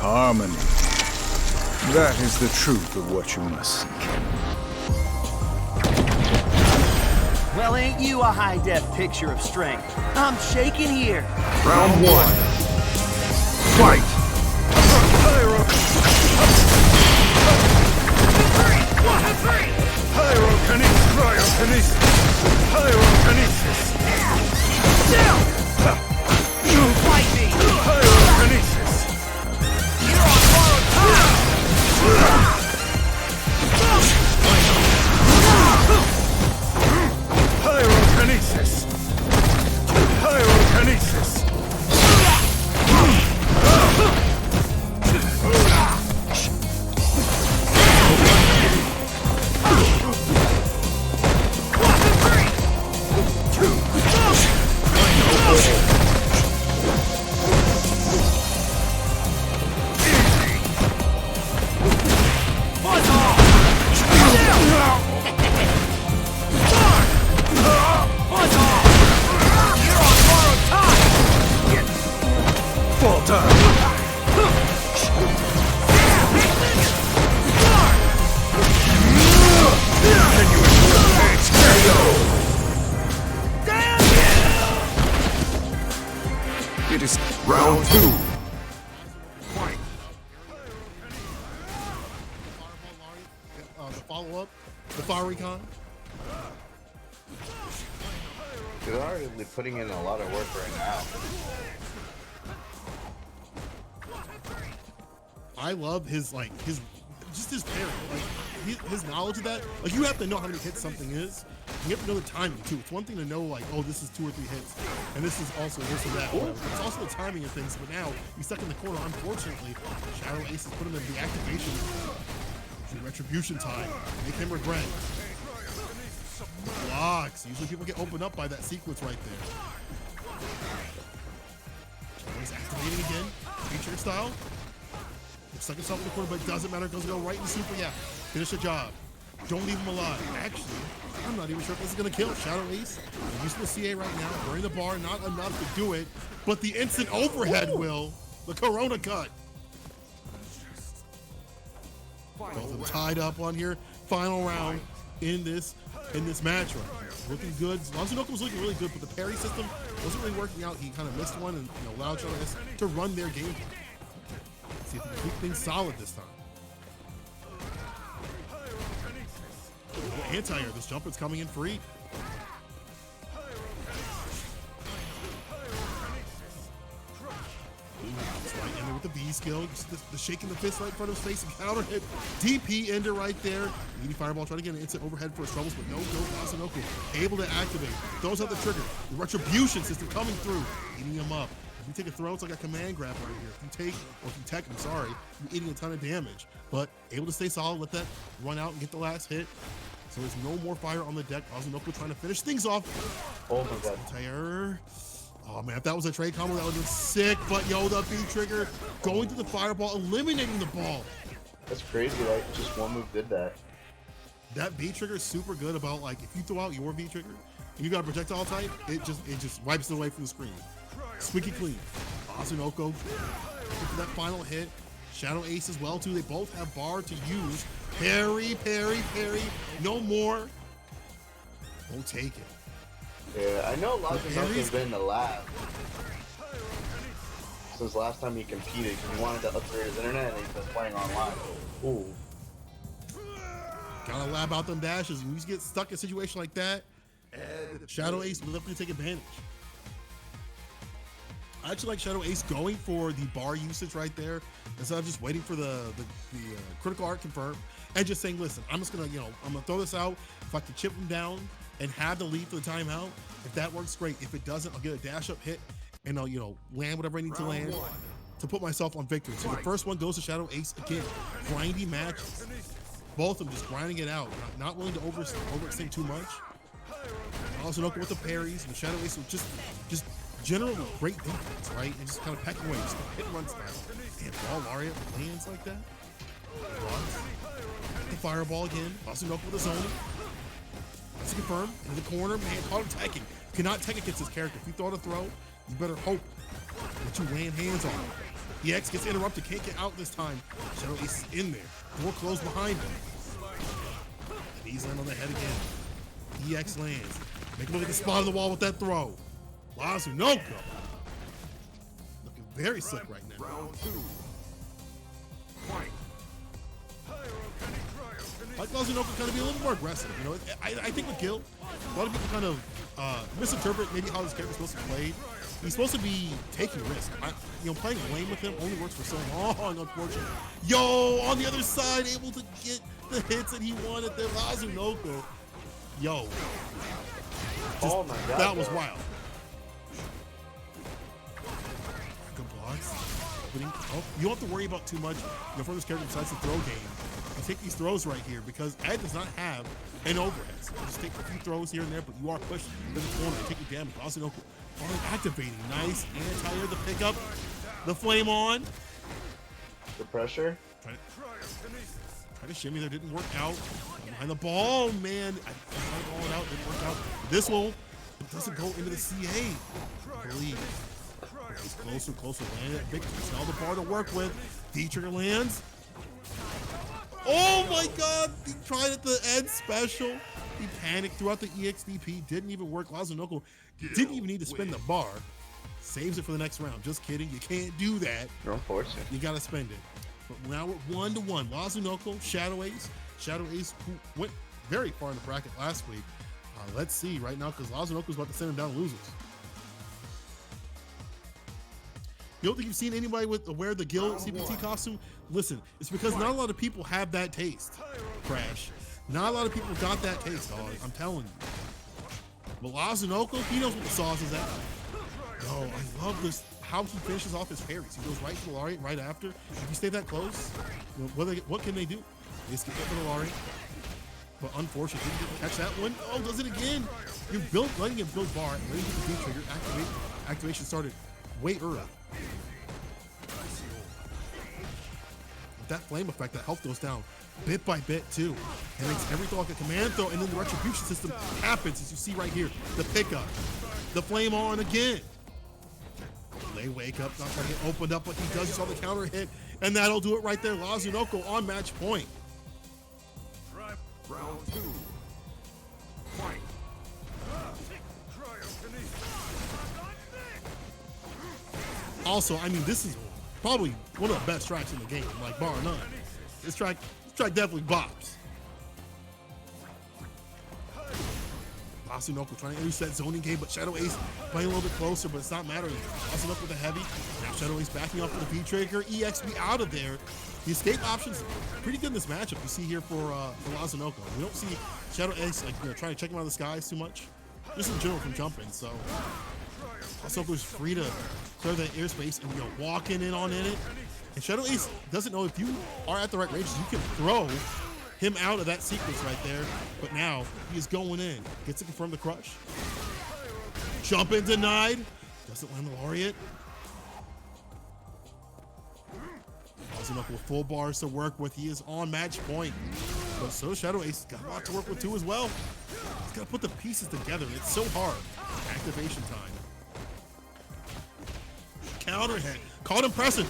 Harmony. That is the truth of what you must seek. Well, ain't you a high-def picture of strength? I'm shaking here. Round one. Fight! Pyrokinesis! Pyrokinesis! You fight me! Pyrokinesis! You're on borrowed time! Pyrokinesis! Pyrokinesis! Fall time! It is round two. Fight! The follow-up, the Fire Recon. They're arguably putting in a lot of work right now. I love his just his parry, his knowledge of that. Like, you have to know how many hits something is. You have to know the timing too. It's one thing to know, like, oh, this is 2 or 3 hits, and this is also this or that. It's also the timing of things. But now he's stuck in the corner. Unfortunately, Shadow Ace has put him in the activation, retribution time. Make him regret. Blocks. Usually people get opened up by that sequence right there. He's activating again, feature style. Looks like himself in the corner, but it doesn't matter because he'll go right in the super. Yeah, finish the job. Don't leave him alive. Actually, I'm not even sure if this is going to kill Shadow Ace. He's using the CA right now, burning the bar, not enough to do it, but the instant overhead will. The Corona cut. Both of them tied up on here. Final round in this match right here. Looking good. Lazunoko was looking really good, but the parry system wasn't really working out. He kind of missed one and allowed Shadow Ace to run their game. See if we can keep things solid this time. Anti-air, this jumper's coming in free. Right in there with the V skill, just the shaking the fist right in front of his face and counter hit. DP ender right there. Meaty fireball trying to get an instant overhead for his troubles, but no, Lazunoko able to activate. Throws out the trigger. The retribution system coming through, eating him up. If you take a throw, it's like a command grab right here. If you take, or if you tech, I'm sorry, you're eating a ton of damage. But able to stay solid, let that run out and get the last hit. So there's no more fire on the deck. Lazunoko trying to finish things off. Oh my god. Anti-air. Oh man, if that was a trade combo, that would have been sick. But yo, the B trigger going to the fireball, eliminating the ball. That's crazy, like just one move did that. That B trigger is super good about, like, if you throw out your V trigger and you got a projectile type, it just wipes it away from the screen. Squeaky clean. Lazunoko for that final hit. Shadow Ace as well too. They both have bar to use. Parry, parry, parry. No more. Won't take it. Yeah, I know Lazunoko's been in the lab since last time he competed because he wanted to upgrade his internet and he's been playing online. Ooh. Gotta lab out them dashes. When you get stuck in a situation like that, Shadow Ace will definitely take advantage. I actually like Shadow Ace going for the bar usage right there instead of just waiting for the critical art confirm and just saying, listen, I'm just gonna, I'm gonna throw this out. If I can chip him down and have the lead for the timeout, if that works, great. If it doesn't, I'll get a dash up hit and I'll, land whatever I need to land to put myself on victory. So the first one goes to Shadow Ace again. Grindy matches. Both of them just grinding it out, not willing to overextend too much. Lazunoko with the parries, and the Shadow Ace will just generally great defense, right? And just kind of pecking away, just hit and run style. And ball Lariat lands like that. The fireball again. Lazunoko with the zone. Let's confirm. Into the corner. Man, caught him teching. Cannot tech against this character. If you throw it a throw, you better hope that you land hands on him. EX gets interrupted, can't get out this time. Shadow Ace is in there. Door closed behind him. And he's landing on the head again. EX lands. Make a look at the spot on the wall with that throw. Lazunoko. Looking very slick right now. Like Lazunoko kind of be a little more aggressive. You know, I think with Gil, a lot of people kind of misinterpret maybe how this character's supposed to play. He's supposed to be taking risks. Playing lane with him only works for so long, unfortunately. Yo, on the other side, able to get the hits that he wanted there. Lazunoko. Yo. Oh my god. That was wild. Good blocks. Oh, you don't have to worry about too much for this character besides the throw game. You take these throws right here because Ed does not have an overhead. So just take a few throws here and there, but you are pushed to the corner and taking damage. Lazunoko activating. Nice anti-air, the pickup. The flame on. The pressure. Try to shimmy there, didn't work out. Behind the ball, man. I tried to ball it out, didn't work out. This one doesn't go into the CA. I believe. He's closer, closer, landing at victory. Now the bar to work with. D-trigger lands. Oh my god! He tried at the end special. He panicked throughout the EXDP. Didn't even work. Lazunoko didn't even need to spin the bar. Saves it for the next round. Just kidding. You can't do that. Don't force it. You gotta spend it. But now we're 1-1. Lazunoko, Shadow Ace. Shadow Ace, who went very far in the bracket last week. Let's see right now, because Lazunoko's about to send him down losers. You don't think you've seen anybody wear the Gil CPT costume? Listen, it's because not a lot of people have that taste, Crash. Not a lot of people got that taste, dog. I'm telling you. But Lazunoko, he knows what the sauce is at. Oh, I love this, how he finishes off his parries. He goes right to the Lariat right after. If you stay that close, what can they do? They just get to the Lariat. But unfortunately, he didn't catch that one. Oh, does it again. You're letting him build bar, letting him do trigger. Activation started way early. With that flame effect, that health goes down bit by bit too. And makes everything like a command throw, and then the retribution system happens, as you see right here. The pickup, the flame on again. They wake up, not trying to get opened up, but he does. You saw the counter hit, and that'll do it right there. Lazunoko on match point. Round 2. Fight. Also, I mean, this is probably one of the best tracks in the game, like bar none. This track definitely bops. Lazunoko trying to introduce that zoning game, but Shadow Ace playing a little bit closer, but it's not mattering. Lazunoko with the heavy. Now Shadow Ace backing off with the V-Trigger. EXP out of there. The escape options pretty good in this matchup. You see here for Lazunoko. We don't see Shadow Ace trying to check him out of the skies too much. Just in general from jumping, so Lazunoko's free to clear that airspace and walking in on it. And Shadow Ace doesn't know if you are at the right ranges, you can throw him out of that sequence right there. But now he is going in. Gets to confirm the crush. Jump in denied. Doesn't land the Lariat. Lazunoko with full bars to work with. He is on match point. But so Shadow Ace got a lot to work with too as well. He's got to put the pieces together. It's so hard. Activation time. Counter hit. Caught him pressing.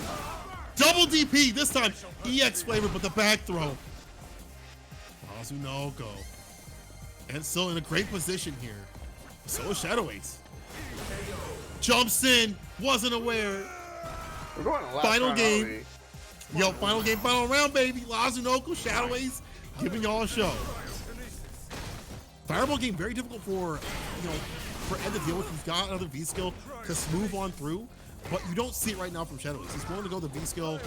Double DP. This time EX flavor, but the back throw. Lazunoko. And still in a great position here. So is Shadow Ace. Jumps in. Wasn't aware. We're going to last Final round, game. aren't Yo, final game, final round, baby. Lazunoko, Shadow Ace, giving y'all a show. Fireball game, very difficult for Ed to deal with. He's got another V skill to smooth on through, but you don't see it right now from Shadow Ace. He's willing to go the V skill,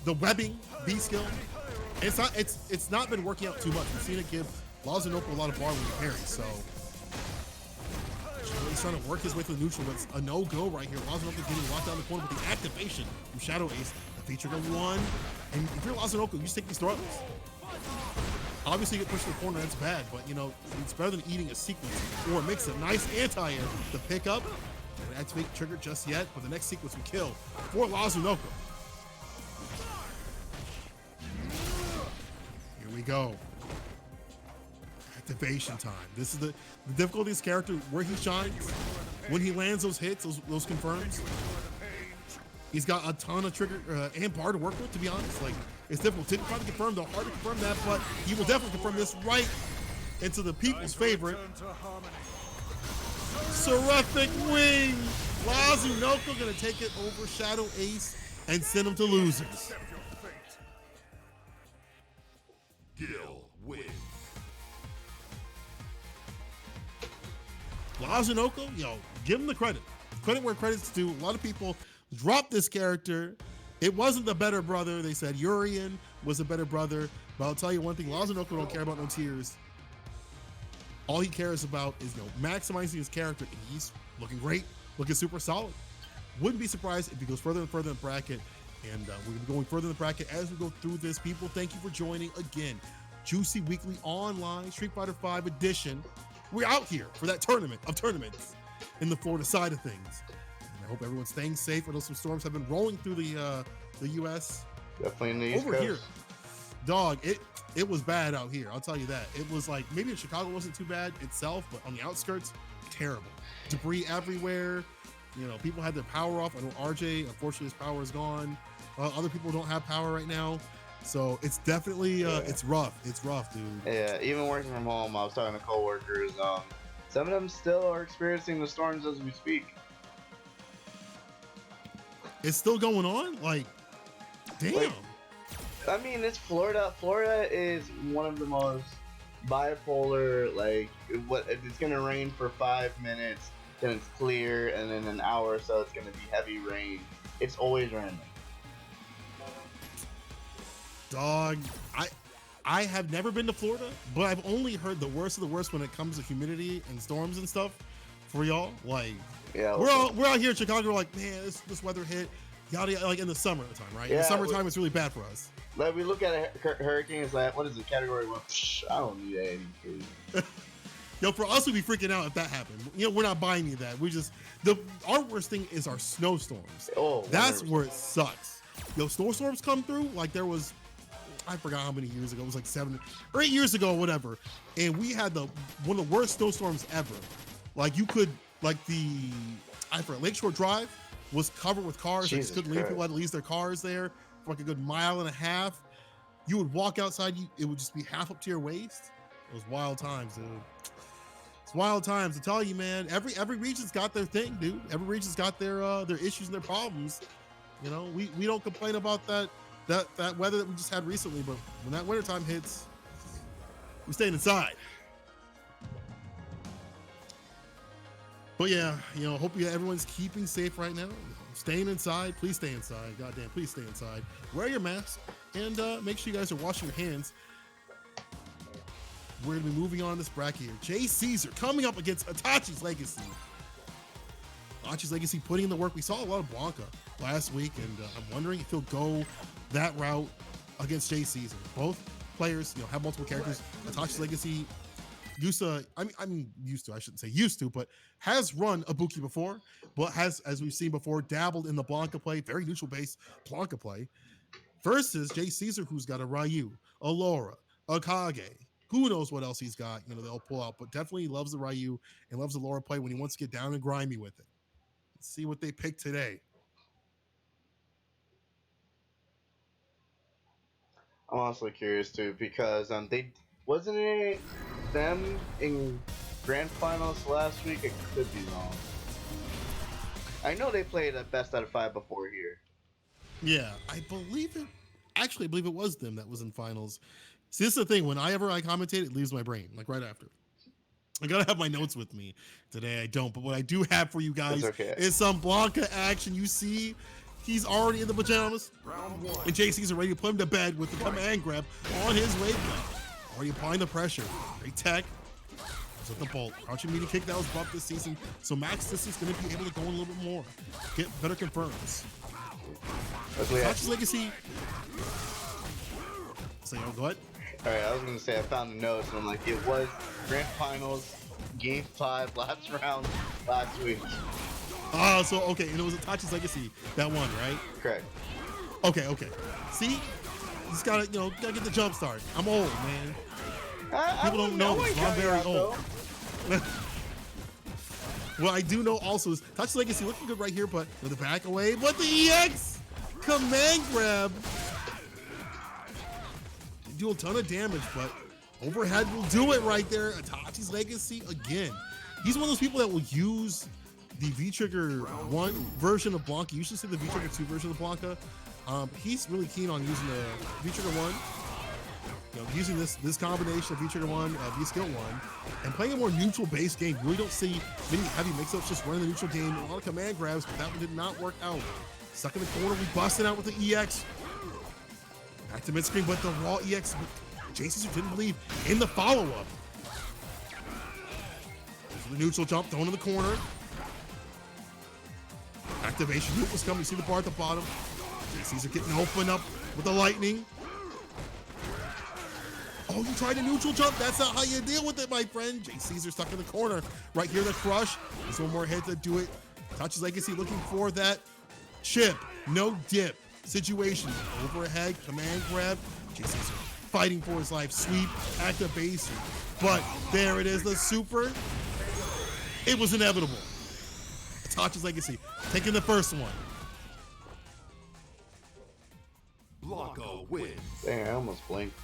the webbing V skill. And it's not been working out too much. We've seen it give Lazunoko a lot of bar when he parries, so he's trying to work his way through the neutral, but it's a no-go right here. Lazunoko getting locked down the corner with the activation from Shadow Ace. The V-Trigger one. And if you're Lazunoko, you just take these throws. Obviously, you get pushed to the corner, that's bad, but, it's better than eating a sequence or a mix of nice anti-air. The pickup. Don't activate trigger just yet, but the next sequence we kill for Lazunoko. Here we go. Activation time. This is the difficulty of this character, where he shines, when he lands those hits, those confirms. He's got a ton of trigger and bar to work with, to be honest. Like, it's difficult to confirm, though, hard to confirm that, but he will definitely confirm this right into the people's favorite. Seraphic Wing! Lazunoko gonna take it over Shadow Ace and send him to losers. Gil wins. Lazunoko, yo, give him the credit. Credit where credit's due. A lot of people dropped this character. It wasn't the better brother. They said Urian was a better brother. But I'll tell you one thing, Lazunoko don't care about no tears. All he cares about is, maximizing his character, and he's looking great, looking super solid. Wouldn't be surprised if he goes further and further in the bracket, and we're gonna be going further in the bracket as we go through this. People, thank you for joining again. Juicy Weekly Online Street Fighter V Edition. We're out here for that tournament of tournaments in the Florida side of things. And I hope everyone's staying safe. I know some storms have been rolling through the U.S. Definitely in the East over Coast. here. Dog, it was bad out here. I'll tell you that. It was like, maybe in Chicago wasn't too bad itself, but on the outskirts, terrible. Debris everywhere. People had their power off. I know RJ, unfortunately, his power is gone. Other people don't have power right now. So it's definitely, it's rough. It's rough, dude. Yeah, even working from home, I was talking to coworkers. Some of them still are experiencing the storms as we speak. It's still going on? Like, damn. Like, I mean, it's Florida. Florida is one of the most bipolar, like, it's gonna rain for 5 minutes, then it's clear, and then an hour or so it's gonna be heavy rain. It's always raining. Dog, I have never been to Florida, but I've only heard the worst of the worst when it comes to humidity and storms and stuff for y'all. Like, Yeah, we're out here in Chicago, we're like, man, this weather hit, yada, like in the summertime, right? In the summertime, it's really bad for us. Like, we look at a hurricane, it's like, what is it, category 1? I don't need any. Yo, for us, we'd be freaking out if that happened. We're not buying any of that. We just, our worst thing is our snowstorms. Oh, that's 100%. where it sucks. Yo, snowstorms come through, like there was, I forgot how many years ago, it was like 7 or 8 years ago, whatever. And we had one of the worst snowstorms ever. Like you could, like Lakeshore Drive was covered with cars. They just couldn't leave. People had to leave their cars there for like a good mile and a half. You would walk outside, it would just be half up to your waist. It was wild times, dude. It's wild times. I tell you, man, every region's got their thing, dude. Every region's got their issues and their problems. We don't complain about that weather that we just had recently, but when that wintertime hits, we're staying inside. But yeah, hope everyone's keeping safe right now. Staying inside. Please stay inside. Goddamn, please stay inside. Wear your mask and make sure you guys are washing your hands. We're gonna be moving on this bracket here. Jay Caesar coming up against Itachi's Legacy. Itachi's Legacy putting in the work. We saw a lot of Blanca last week, and I'm wondering if he'll go that route against Jay Caesar. Both players, have multiple characters. Itachi's Legacy used to, I shouldn't say used to, but has run Ibuki before, but has, as we've seen before, dabbled in the Blanca play, very neutral based Blanca play, versus Jay Caesar, who's got a Ryu, a Laura, a Kage. Who knows what else he's got, they'll pull out, but definitely loves the Ryu and loves the Laura play when he wants to get down and grimy with it. Let's see what they pick today. I'm also curious too, because wasn't it them in grand finals last week? It could be wrong. I know they played a best out of 5 before here. Yeah, I believe it was them that was in finals. See, this is the thing. Whenever I commentate, it leaves my brain, like right after. I gotta have my notes with me. Today I don't, but what I do have for you guys is some Blanca action. You see, he's already in the pajamas. And Jay Caesar ready to put him to bed with the command grab on his way. Already applying the pressure. Great tech. With the bolt. Crouching media kick that was buffed this season. So Max this is going to be able to go in a little bit more. Get better confirms. Itachi's Legacy. So, go ahead. Alright, I was going to say I found the notes and I'm like, it was grand finals, game 5, last round, last week. So, okay, and it was Itachi's Legacy that won, right? Correct. Okay. See? Just gotta, gotta get the jump start. I'm old, man. People don't know this, so I'm very old. What I do know also is Touch Legacy looking good right here, but with the back away. But the EX command grab. Do a ton of damage, but overhead will do it right there. Itachi's Legacy again. He's one of those people that will use the V-Trigger 1 version of Blanca. You should see the V-Trigger 2 version of Blanca. He's really keen on using the V-Trigger 1. You know, using this combination of V-Trigger 1, V-Skill 1, and playing a more neutral-based game. You really don't see many heavy mix-ups, just running the neutral game. A lot of command grabs, but that one did not work out. Stuck in the corner, we busted out with the EX. Back to mid-screen, but the raw EX, JCaesar didn't believe in the follow-up. The neutral jump, thrown in the corner. Activation loop was coming. You see the bar at the bottom. JCaesar getting open up with the lightning. Oh, you tried a neutral jump. That's not how you deal with it, my friend. JCaesar stuck in the corner. Right here, the crush. There's one more hit to do it. Touches Legacy looking for that chip. No dip situation. Overhead, command grab. JCaesar fighting for his life. Sweep, activation. But there it is, the super. It was inevitable. Touches Legacy taking the first one. Blanca wins. Dang, I almost blinked.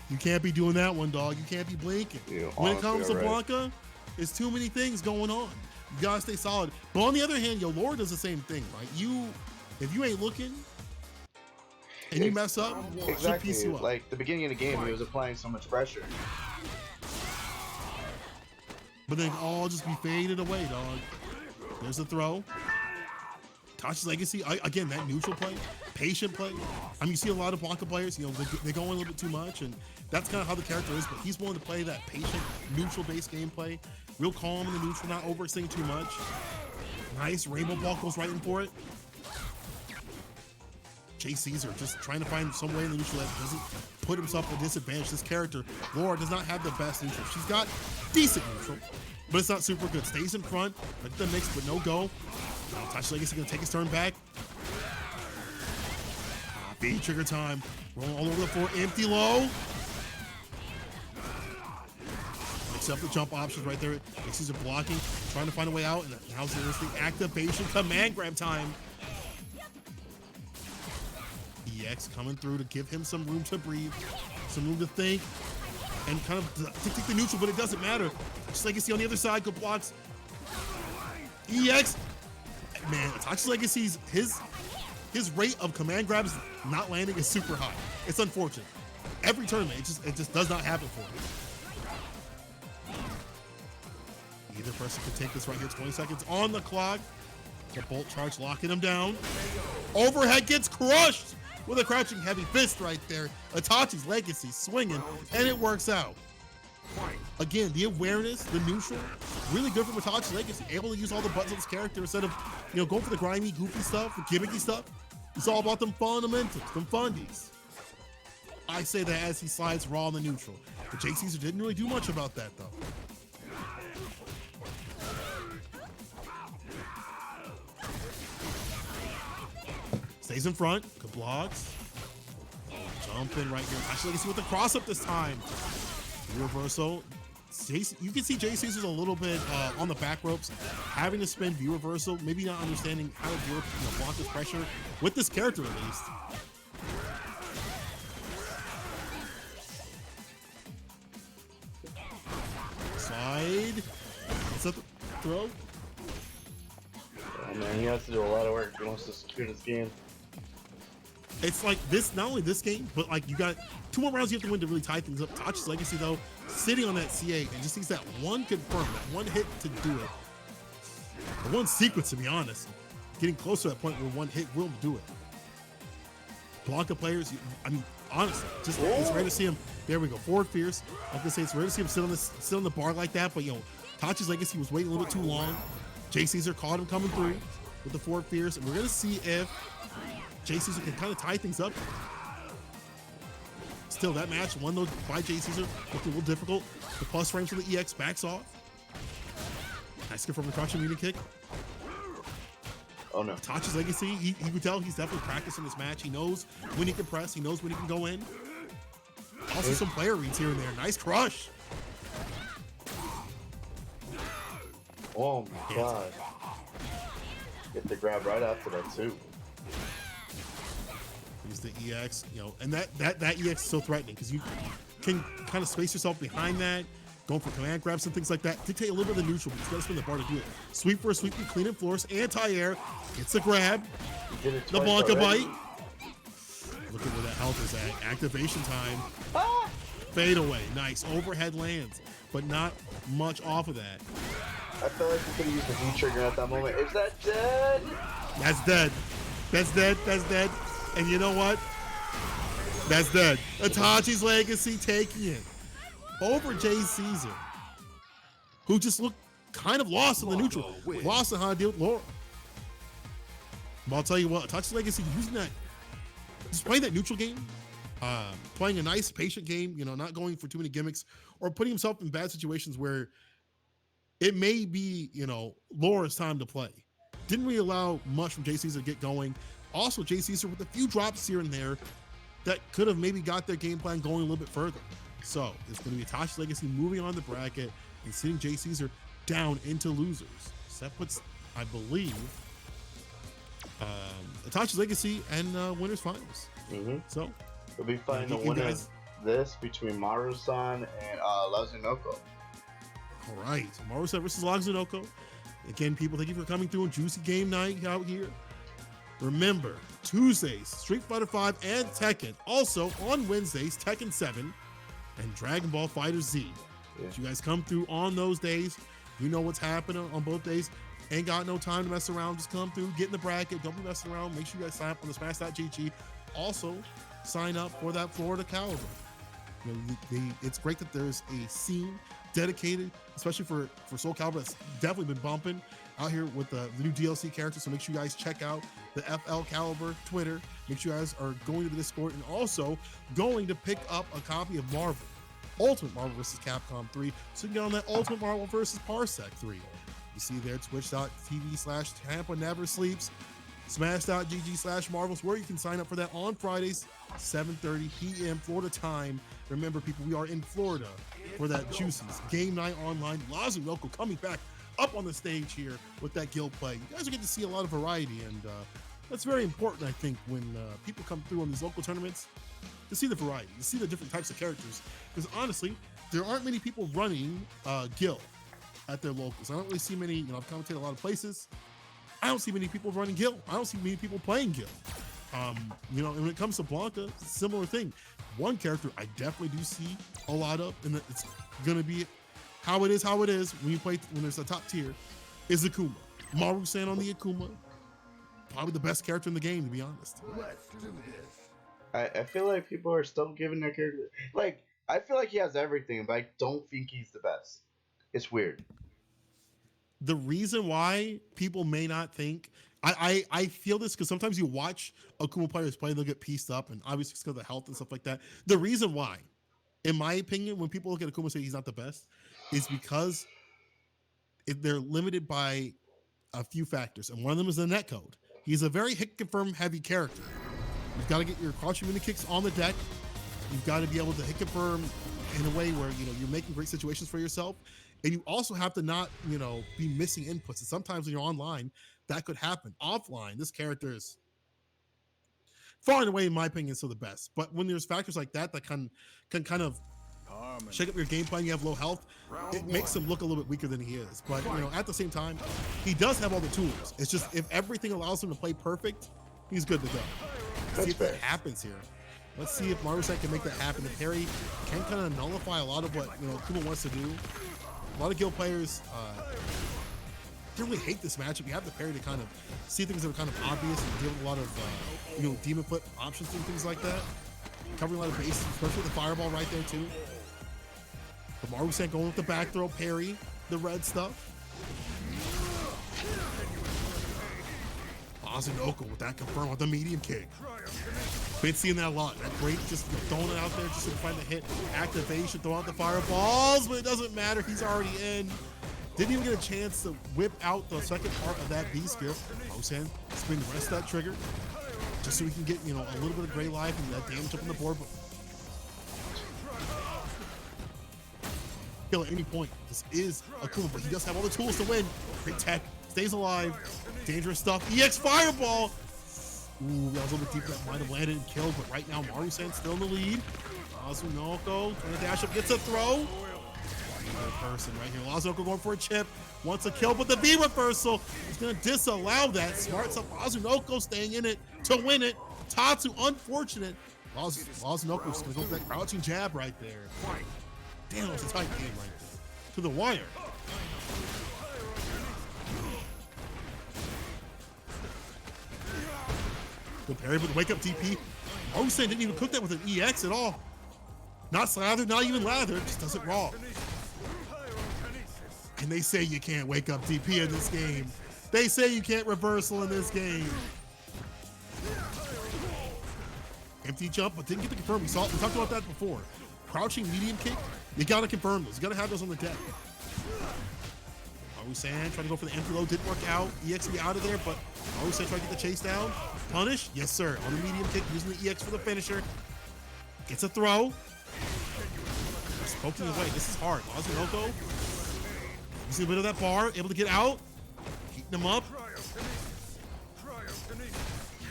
You can't be doing that one, dog. You can't be blinking. Yeah, When it honestly, comes to you're right. Blanca, it's too many things going on. You gotta stay solid. But on the other hand, your Lord does the same thing, right? If you ain't looking and you mess up, she'll Exactly. piece you up. Like the beginning of the game, he was applying so much pressure. But then all just be faded away, dog. There's the throw. Touch Legacy, again, that neutral play, patient play. I mean, you see a lot of Blanca players, you know, they go in a little bit too much, and that's kind of how the character is, but he's willing to play that patient, neutral-based gameplay. Real calm in the neutral, not overextending too much. Nice, Rainbow Ball goes right in for it. JCaesar just trying to find some way in the neutral that doesn't put himself at a disadvantage. This character, Laura, does not have the best neutral. She's got decent neutral, but it's not super good. Stays in front, look at the mix, but no go. Now Touch Legacy gonna take his turn back. V-Trigger time. Rolling all over the floor, empty low. Mix up the jump options right there. JCaesar blocking, trying to find a way out, and now there's the activation command grab time. EX coming through to give him some room to breathe, some room to think, and kind of dictate the neutral, but it doesn't matter. Just Legacy on the other side, good blocks. EX, man, Touch Legacy's, his rate of command grabs not landing is super high. It's unfortunate. Every tournament, it just does not happen for him. Either person can take this right here, 20 seconds on the clock. The bolt charge locking him down. Overhead gets crushed with a crouching heavy fist right there. Itachi's Legacy swinging, and it works out. Again, the awareness, the neutral, really good from Itachi's Legacy. Able to use all the buttons of his character instead of, you know, going for the grimy, goofy stuff, the gimmicky stuff. It's all about them fundamentals, them fundies. I say that as he slides raw in the neutral. But JCaesar didn't really do much about that, though. Stays in front, good blocks. Jumping right here. Actually, you can see with the cross up this time. Reversal. You can see JCaesar's a little bit on the back ropes, having to spin view reversal, maybe not understanding how to deal with, you know, block this pressure with this character at least. Slide. Is that the throw? Oh man, he has to do a lot of work if he wants to secure this game. It's like this, not only this game, but like you got 2 more rounds you have to win to really tie things up. Touch's Legacy, though, sitting on that C8 and just needs that one confirm, that one hit to do it. The one sequence, to be honest. Getting close to that point where one hit will do it. Blanca players, I mean, honestly, just it's rare to see him. There we go, forward fierce. I was gonna say it's rare to see him sit on the bar like that, but you know, Touch's Legacy was waiting a little bit too long. JCaesar caught him coming through with the forward fierce, and we're gonna see if JCaesar can kind of tie things up. Still, that match won though by JCaesar, looking a little difficult. The plus frames from the EX backs off. Nice kick from the crouching meeting kick. Oh no. Touch's Legacy, you can tell he's definitely practicing this match. He knows when he can press, he knows when he can go in. Also some player reads here and there. Nice crush. Oh my god. Get the grab right after that too. Use the EX, you know, and that EX is so threatening because you can kind of space yourself behind that, going for command grabs and things like that. Dictate a little bit of the neutral, but you gotta spin the bar to do it. Sweep for a sweep, and clean and floors, anti-air, gets a grab, You did it the twice Blanca already. bite. Look at where that health is at. Activation time. Ah! Fade away. Nice. Overhead lands, but not much off of that. I feel like you could have used the V trigger at that moment. Is that dead? That's dead. That's dead. That's dead. And you know what? That's dead. Itachi's Legacy taking it over Jay Caesar, who just looked kind of lost in the neutral. Lost in how to deal with Laura. But I'll tell you what, Itachi's Legacy, using that, just playing that neutral game, playing a nice, patient game, you know, not going for too many gimmicks, or putting himself in bad situations where it may be, you know, Laura's time to play. Didn't really allow much from Jay Caesar to get going. Also, Jay Caesar with a few drops here and there that could have maybe got their game plan going a little bit further. So it's going to be Itachi's Legacy moving on the bracket and sitting Jay Caesar down into losers. So that puts, I believe, Itachi's Legacy and winners finals. Mm-hmm. So We'll be fighting the you winner guys- of this between Maru-san and Lazunoko. all right, Marusa versus Lazunoko. Again, people, thank you for coming through on Juicy Game Night out here. Remember, Tuesdays, Street Fighter V and Tekken. Also on Wednesdays, Tekken 7 and Dragon Ball Fighter Z. Yeah. If you guys come through on those days, you know what's happening on both days. Ain't got no time to mess around. Just come through, get in the bracket, don't be messing around. Make sure you guys sign up on the Smash.gg. Also, sign up for that Florida Caliber. You know, it's great that there's a scene dedicated, especially for Soul Calibur, that's definitely been bumping out here with the new DLC characters. So make sure you guys check out the FL Caliber Twitter. Make sure you guys are going to the Discord and also going to pick up a copy of Marvel, Ultimate Marvel vs. Capcom 3, so you can get on that Ultimate Marvel vs. Parsec 3. You see there, twitch.tv/Tampa Never Sleeps, smash.gg/Marvels, where you can sign up for that on Fridays, 7:30 p.m. Florida time. Remember, people, we are in Florida for that Juicy's Game Night Online. Lazunoko coming back up on the stage here with that guild play. You guys are getting to see a lot of variety, and that's very important, I think, when people come through on these local tournaments, to see the variety, to see the different types of characters. Because honestly, there aren't many people running guild at their locals. I don't really see many, you know, I've commentated a lot of places. I don't see many people running guild. I don't see many people playing guild. You know, and when it comes to Blanca, similar thing. One character I definitely do see a lot of, and it's gonna be how it is when you play, when there's a top tier, is Akuma. Maru-san on the Akuma, probably the best character in the game, to be honest. I feel like people are still giving their character, like, I feel like he has everything, but I don't think he's the best. It's weird. The reason why people may not think, I feel this because sometimes you watch Akuma players play, they'll get pieced up, and obviously it's because of the health and stuff like that. The reason why, in my opinion, when people look at Akuma and say he's not the best, is because they're limited by a few factors, and one of them is the netcode. He's a very hit confirm heavy character. You've got to get your crouching mini kicks on the deck. You've got to be able to hit confirm in a way where, you know, you're making great situations for yourself. And you also have to not, you know, be missing inputs. And sometimes when you're online, that could happen. Offline, this character is far and away, in my opinion, still the best. But when there's factors like that that can kind of shake up your game plan, you have low health, it makes him look a little bit weaker than he is. But, you know, at the same time, he does have all the tools. It's just if everything allows him to play perfect, he's good to go. Let's see if that happens here. Let's see if Maru-san can make that happen. If Harry can kind of nullify a lot of what, you know, Akuma wants to do. A lot of guild players don't really hate this matchup. You have the parry to kind of see things that are kind of obvious and deal with a lot of, you know, demon flip options and things like that. Covering a lot of bases, especially with the fireball right there too. But Maru-san going with the back throw, parry, the red stuff. Lazunoko with that confirm with the medium kick. Been seeing that a lot. That great, just throwing it out there just to find the hit. Activation, throw out the fireballs, but it doesn't matter. He's already in. Didn't even get a chance to whip out the second part of that B skill. Maru-san spin the rest of that trigger just so we can get, you know, a little bit of gray life and that damage up on the board. But kill at any point. This is Akuma, but he does have all the tools to win. Great tech, stays alive, dangerous stuff. EX Fireball! Ooh, that was a little bit deep. That might have landed and killed, but right now Maru-san still in the lead. Lazunoko trying to dash up, gets a throw. Another person right here. Lazunoko going for a chip, wants a kill, but the V reversal is going to disallow that. Smart stuff. Lazunoko staying in it to win it. Tatsu, unfortunate. Lazunoko's going to go for that crouching jab right there. Damn, it's a tight game right there. To the wire. Good parry, but the wake up DP. Maru-san didn't even cook that with an EX at all. Not slathered, not even lathered, just does it raw. And they say you can't wake up DP in this game. They say you can't reversal in this game. Empty jump, but didn't get to confirm. We talked about that before. Crouching medium kick, you gotta confirm those. You gotta have those on the deck. Maru-san trying to go for the empty load, didn't work out. EX be out of there, but Maru-san trying to get the chase down. Punish, yes sir, on the medium kick, using the EX for the finisher. Gets a throw. Just poking his way, this is hard. Lazunoko, using a bit of that bar, able to get out. Heating him up.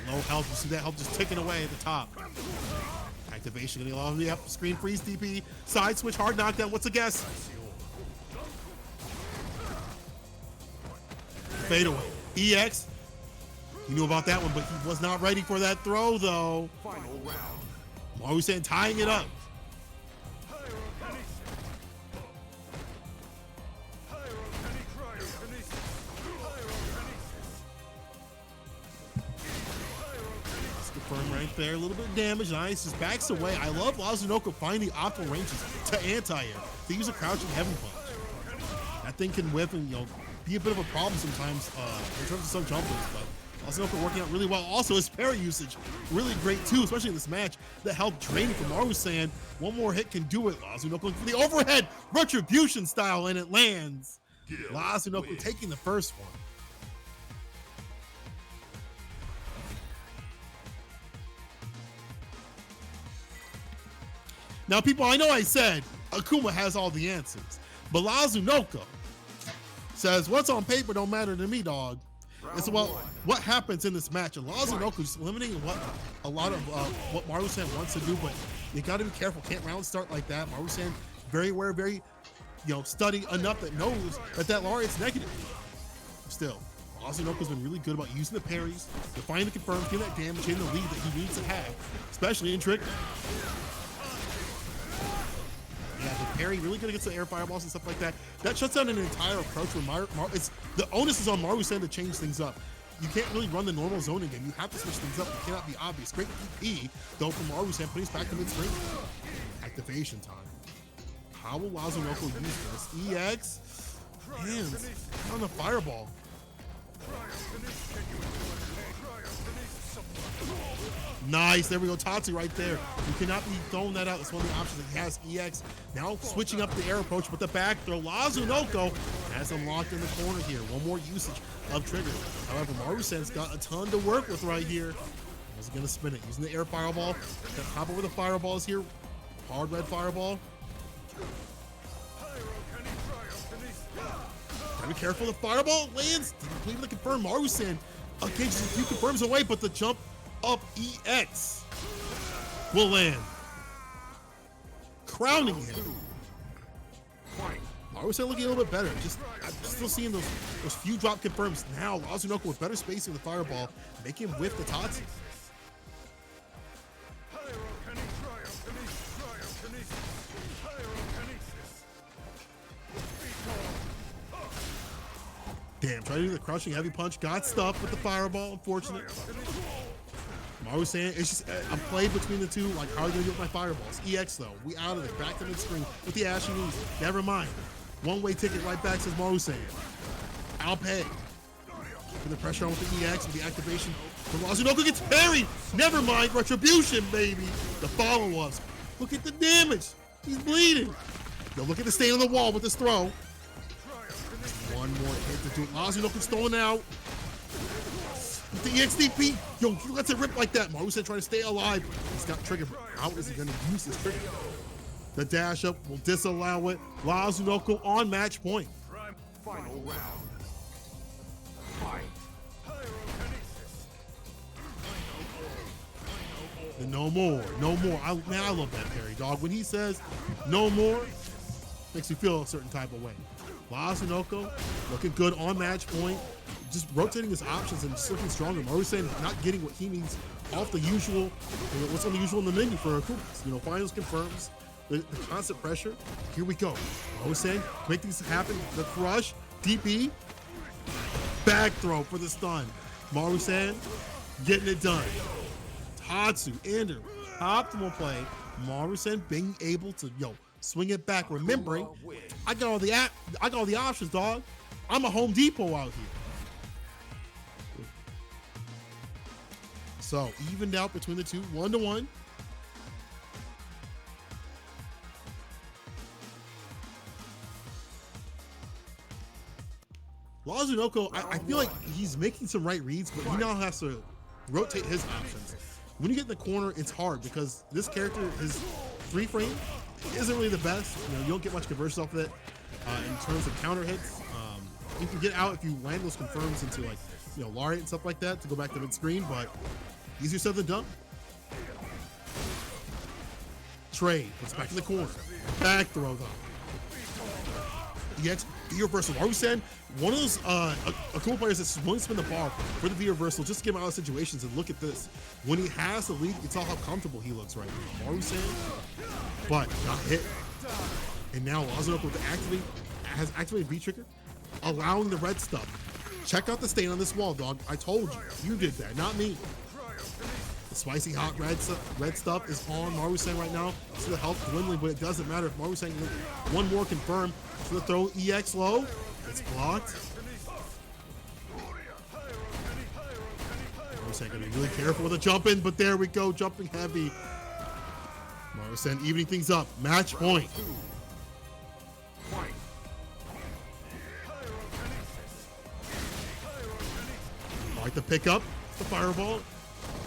Low health, you see that health just ticking away at the top. Activation getting along the screen freeze DP. Side switch, hard knockdown, what's a guess? Fade away. EX. He knew about that one, but he was not ready for that throw, though. Final round. Maru-san tying it up. Let's confirm right there. A little bit of damage. Nice. Just backs away. I love Lazunoko finding the optimal ranges to anti-air. To use a crouching heavy punch. That thing can whip and, be a bit of a problem sometimes in terms of some jumpers, but Lazunoko working out really well. Also, his parry usage really great too, especially in this match. The health draining from Maru-san. One more hit can do it. Lazunoko looking for the overhead retribution style, and it lands. Lazunoko taking the first one. Now, people, I know I said Akuma has all the answers, but Lazunoko says, what's on paper don't matter to me, dog. It's about what happens in this match. And Lazunoko just eliminating what a lot of what Maru-san wants to do, but you got to be careful. Can't round start like that. Maru-san very aware, very, study enough that knows that lariat's negative. Still, Lazunoko's been really good about using the parries, defying the confirms, getting that damage in the lead that he needs to have, especially in trick. Yeah, the parry really good against the air fireballs and stuff like that. That shuts down an entire approach where the onus is on Maru-san to change things up. You can't really run the normal zoning game. You have to switch things up. It cannot be obvious. Great DP, though, from Maru-san, putting us back to mid-screen. Activation time. How will Lazunoko use this? EX, hands on the fireball. Nice, there we go, Tatsu right there. You cannot be throwing that out. That's one of the options that he has. EX now switching up the air approach, but the back throw. Lazunoko has him locked in the corner here. One more usage of trigger. However, Maru-san's got a ton to work with right here. He's gonna spin it, using the air fireball. Gonna hop over the fireballs here. Hard red fireball. Gotta be careful, the fireball lands. Didn't believe the confirm. Maru-san engages a few confirms away, but the jump up EX will land, crowning him. Maru-san looking a little bit better. I'm still seeing those few drop confirms now. Lazunoko with better spacing the fireball, making him whiff the Tatsu. Damn, trying to do the crushing heavy punch. Got stuffed with the fireball, unfortunate. Maru-san, it's just I'm played between the two. Like, how are you gonna do with my fireballs? EX though, we out of it. Back to mid-screen with the ashy knees. Never mind. One-way ticket right back, says Maru-san. I'll pay. Keeping the pressure on with the EX and the activation. But Lazunoko gets parried. Never mind, retribution, baby. The follow-ups. Look at the damage. He's bleeding. Yo, look at the stain on the wall with this throw. One more hit to do it. Lazunoko's throwing out. With the EXDP. Yo, he lets it rip like that. Maru-san trying to stay alive. He's got trigger. How is he going to use this trigger? The dash up will disallow it. Lazunoko on match point. Final round. Fight. And no more. Man, I love that parry, dog. When he says no more, makes you feel a certain type of way. Lazunoko looking good on match point. Just rotating his options and just looking stronger. Marusan not getting what he needs off the usual, what's on the usual in the menu for Akumas. Finals confirms the constant pressure. Here we go. Marusan make things happen. The crush, DP, back throw for the stun. Marusan getting it done. Tatsu, Ender, optimal play. Marusan being able to swing it back, remembering I got all the options, dog. I'm a Home Depot out here. So evened out between the two, 1-1. Lazunoko, I feel like he's making some right reads, but he now has to rotate his options. When you get in the corner, it's hard because this character, his 3-frame isn't really the best. You don't get much conversion off of it in terms of counter hits. You can get out if you land those confirms into Lariat and stuff like that to go back to mid-screen, but easier said than done. Trade, puts back in the corner. Back throw though. EX, V-reversal. Marusan, one of those Akuma players that's willing to spin the bar for the V-reversal just to get him out of situations. And look at this. When he has the lead, it's all how comfortable he looks right now. Marusan, but not hit. And now Lazunoko has activated V-trigger, allowing the red stuff. Check out the stain on this wall, dog. I told you. You did that, not me. The spicy hot red stuff is on Marusan right now. See the health dwindling, but it doesn't matter if Marusan can get one more confirmed. For the throw, EX low. It's blocked. Marusan gonna be really careful with the jump in, but there we go, jumping heavy. Marusan evening things up. Match point. Like the pickup, the fireball.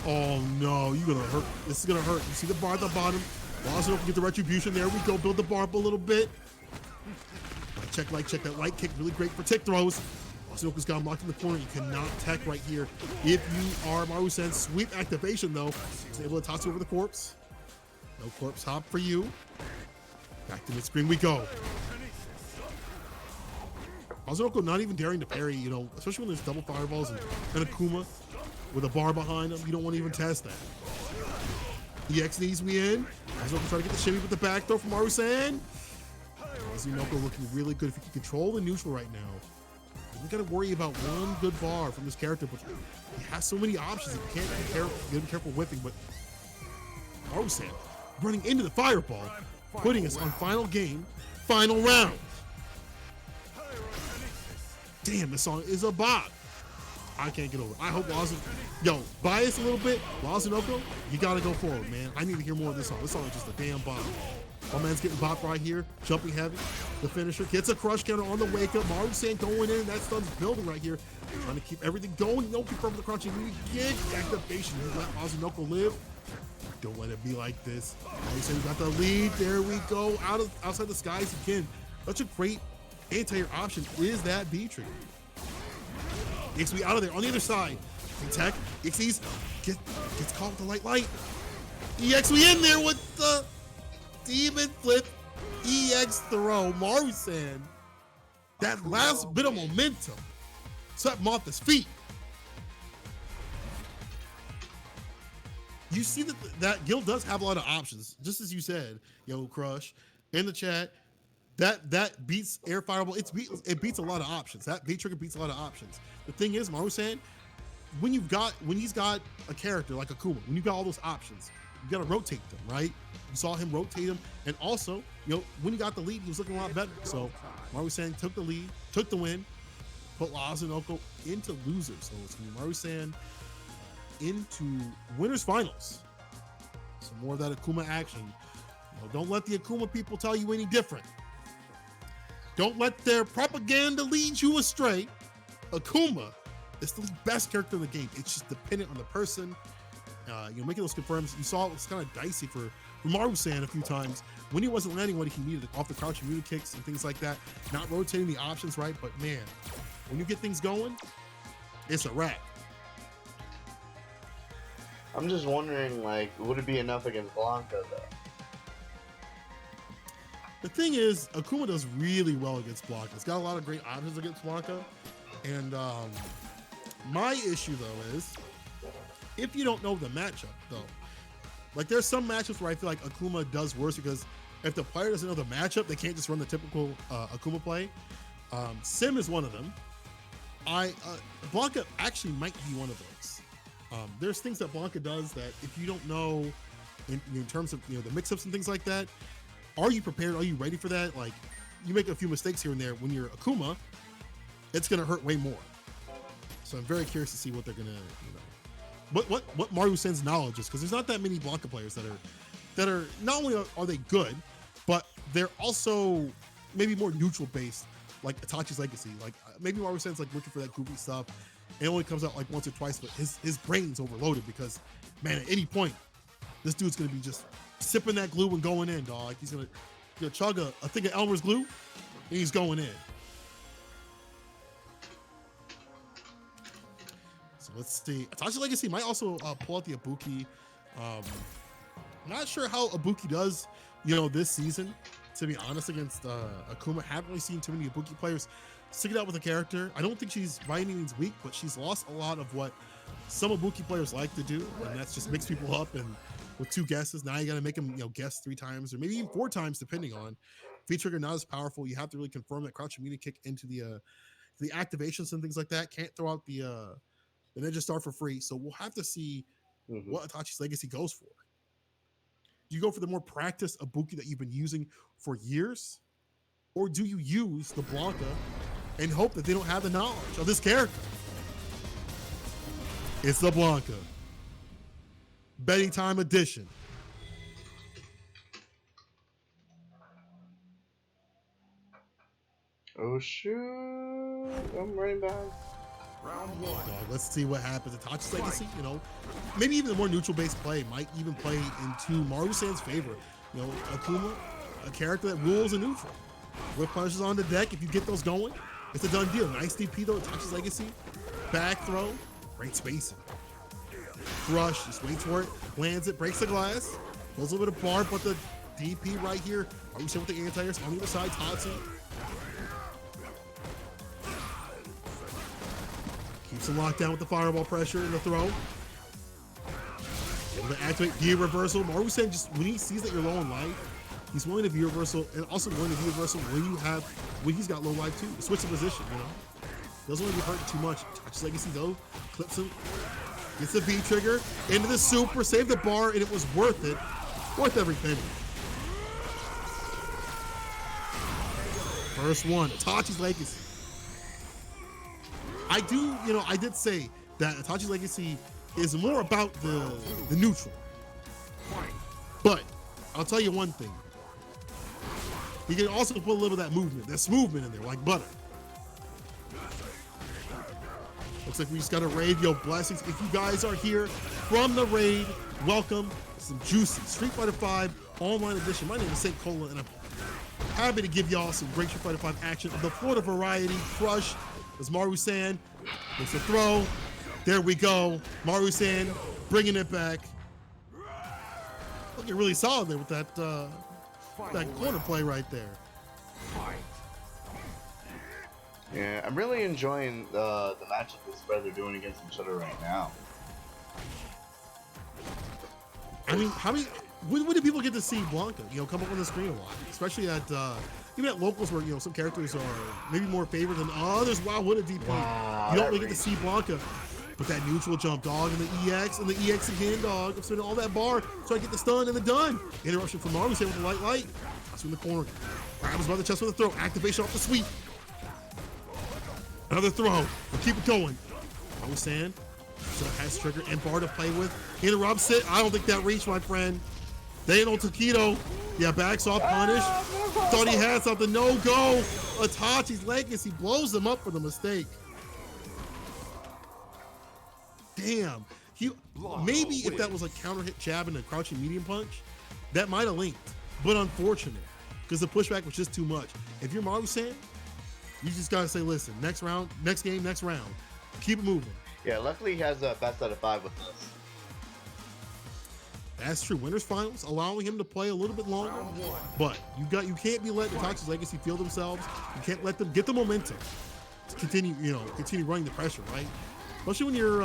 Oh no, you're gonna hurt. This is gonna hurt. You see the bar at the bottom. Lazunoko get the retribution. There we go. Build the bar up a little bit. Light check. That light kick really great for tick throws. Lazunoko's got him locked in the corner. You cannot tech right here. If you are Marusan, sweep activation though. He's able to toss over the corpse. No corpse hop for you. Back to mid-screen we go. Lazunoko not even daring to parry, especially when there's double fireballs and Akuma with a bar behind him. You don't want to even test that. EX knees me in. Lazunoko trying to get the shimmy with the back throw from Marusan. Lazunoko looking really good if he can control the neutral right now. We got to worry about one good bar from this character, but he has so many options that you can't be careful whipping. But Marusan running into the fireball, putting us on final game, final round. Damn, this song is a bop. I can't get over it. I hope Lazunoko, bias a little bit. Lazunoko, you gotta go forward, man. I need to hear more of this song. This song is just a damn bop. My man's getting bopped right here, jumping heavy. The finisher gets a crush counter on the wake up. Marusan going in. That stun's building right here. Trying to keep everything going. No confirm the crunch. You get activation. You let Lazunoko live. Don't let it be like this. Marusan got the lead. There we go. Outside the skies again. Such a great anti-air option is that V-trigger. EXP out of there on the other side. Tech. EXE's gets caught with the light. EXP in there with the demon flip. EX throw. Marusan. That last bit of momentum set him off his feet. You see that Guild does have a lot of options, just as you said, Crush in the chat. That beats air fireball. It beats a lot of options. That V-trigger beats a lot of options. The thing is, Marusan, when he's got a character like Akuma, when you've got all those options, you gotta rotate them, right? You saw him rotate them, and also, when he got the lead, he was looking a lot better. So Marusan took the lead, took the win, put Lazunoko into losers. So it's gonna be Marusan into winners finals. Some more of that Akuma action. Don't let the Akuma people tell you any different. Don't let their propaganda lead you astray. Akuma is the best character in the game. It's just dependent on the person. Making those confirms. You saw it was kind of dicey for Maru-san a few times when he wasn't landing what he needed off the crouching Muta kicks and things like that, not rotating the options right. But man, when you get things going, it's a wrap. I'm just wondering, like, would it be enough against Blanca though? The thing is, Akuma does really well against Blanca. It's got a lot of great options against Blanca. And my issue, though, is if you don't know the matchup, though. Like, there's some matchups where I feel like Akuma does worse because if the player doesn't know the matchup, they can't just run the typical Akuma play. Sim is one of them. Blanca actually might be one of those. There's things that Blanca does that if you don't know in terms of the mix-ups and things like that, are you prepared? Are you ready for that? Like, you make a few mistakes here and there when you're Akuma, it's gonna hurt way more. So I'm very curious to see what they're gonna, what Maru-san's knowledge is, because there's not that many Blanca players that are not only are they good, but they're also maybe more neutral based, like Itachi's Legacy. Like maybe Maru-san's like looking for that goofy stuff. It only comes out like once or twice, but his brain's overloaded because, man, at any point, this dude's gonna be just sipping that glue and going in, dog. He's gonna chug a thing of Elmer's glue, and he's going in. So let's see. Itachi Legacy might also pull out the Ibuki. Not sure how Ibuki does, this season. To be honest, against Akuma, haven't really seen too many Ibuki players stick it out with a character. I don't think she's by any means weak, but she's lost a lot of what some Ibuki players like to do, and that's just mix people up and with two guesses. Now you got to make them, guess 3 times or maybe even 4 times, depending on V-trigger. Not as powerful. You have to really confirm that crouching Muta kick into the activations and things like that. Can't throw out the Ninja Star for free. So we'll have to see what Itachi's Legacy goes for. Do you go for the more practiced Ibuki that you've been using for years, or do you use the Blanca and hope that they don't have the knowledge of this character? It's the Blanca. Betting time edition. Oh shoot! I'm running back. Round 1. Dog, let's see what happens. Itachi's Legacy, maybe even the more neutral-based play might even play into Maru-san's favor. Akuma, a character that rules a neutral. Whip punches on the deck. If you get those going, it's a done deal. Nice DP though. Itachi's Legacy, back throw, great spacing. Crush, just waits for it, lands it, breaks the glass, goes a little bit of bar, but the DP right here. Maru-san with the anti-airs on the other side. Tatsu keeps him locked down with the fireball pressure and the throw. Able to activate via reversal. Maru-san just, when he sees that you're low on life, he's willing to via reversal and also willing to via reversal when he's got low life too. Switch the position, Doesn't want to be hurting too much. Itachi's Legacy though, clips him. Gets the V trigger into the super, save the bar, and it was worth it. Worth every penny. First one, Itachi's Legacy. I did say that Itachi's Legacy is more about the neutral. But I'll tell you one thing. You can also put a little of that movement. There's movement in there, like butter. Looks like we just got a raid. Yo, blessings. If you guys are here from the raid, welcome. Some juicy Street Fighter V online edition. My name is St. Cola, and I'm happy to give y'all some great Street Fighter V action of the Florida variety. Crush. There's Maru-san. There's a throw. There we go. Maru-san bringing it back. Looking really solid there with that corner play right there. Yeah, I'm really enjoying the matchup this spread they're doing against each other right now. I mean, when do people get to see Blanca, come up on the screen a lot? Especially at, even at locals where, some characters are maybe more favored than others. Wow, what a deep play. You don't really get to see Blanca. But that neutral jump, dog, and the EX again, dog. I'm spending all that bar so I get the stun and the done. Interruption from Maru-san with the light. That's in the corner. Grabs by the chest with a throw. Activation off the sweep. Another throw. We'll keep it going. Maru-san still has trigger and bar to play with. Interrupts it. I don't think that reached, my friend. They ain't no taquito. Yeah, backs off, punish. Thought he had something. No go. Itachi's Legacy blows them up for the mistake. Damn. Maybe if that was a counter hit jab and a crouching medium punch, that might have linked, but unfortunate because the pushback was just too much. If you're Maru-san, you just gotta say, listen, next round, next game, next round, keep it moving. Yeah, luckily he has a best out of 5 with us. That's true. Winners finals, allowing him to play a little bit longer, but you can't be letting Itachi's Legacy feel themselves. You can't let them get the momentum to continue running the pressure, right? Especially when you're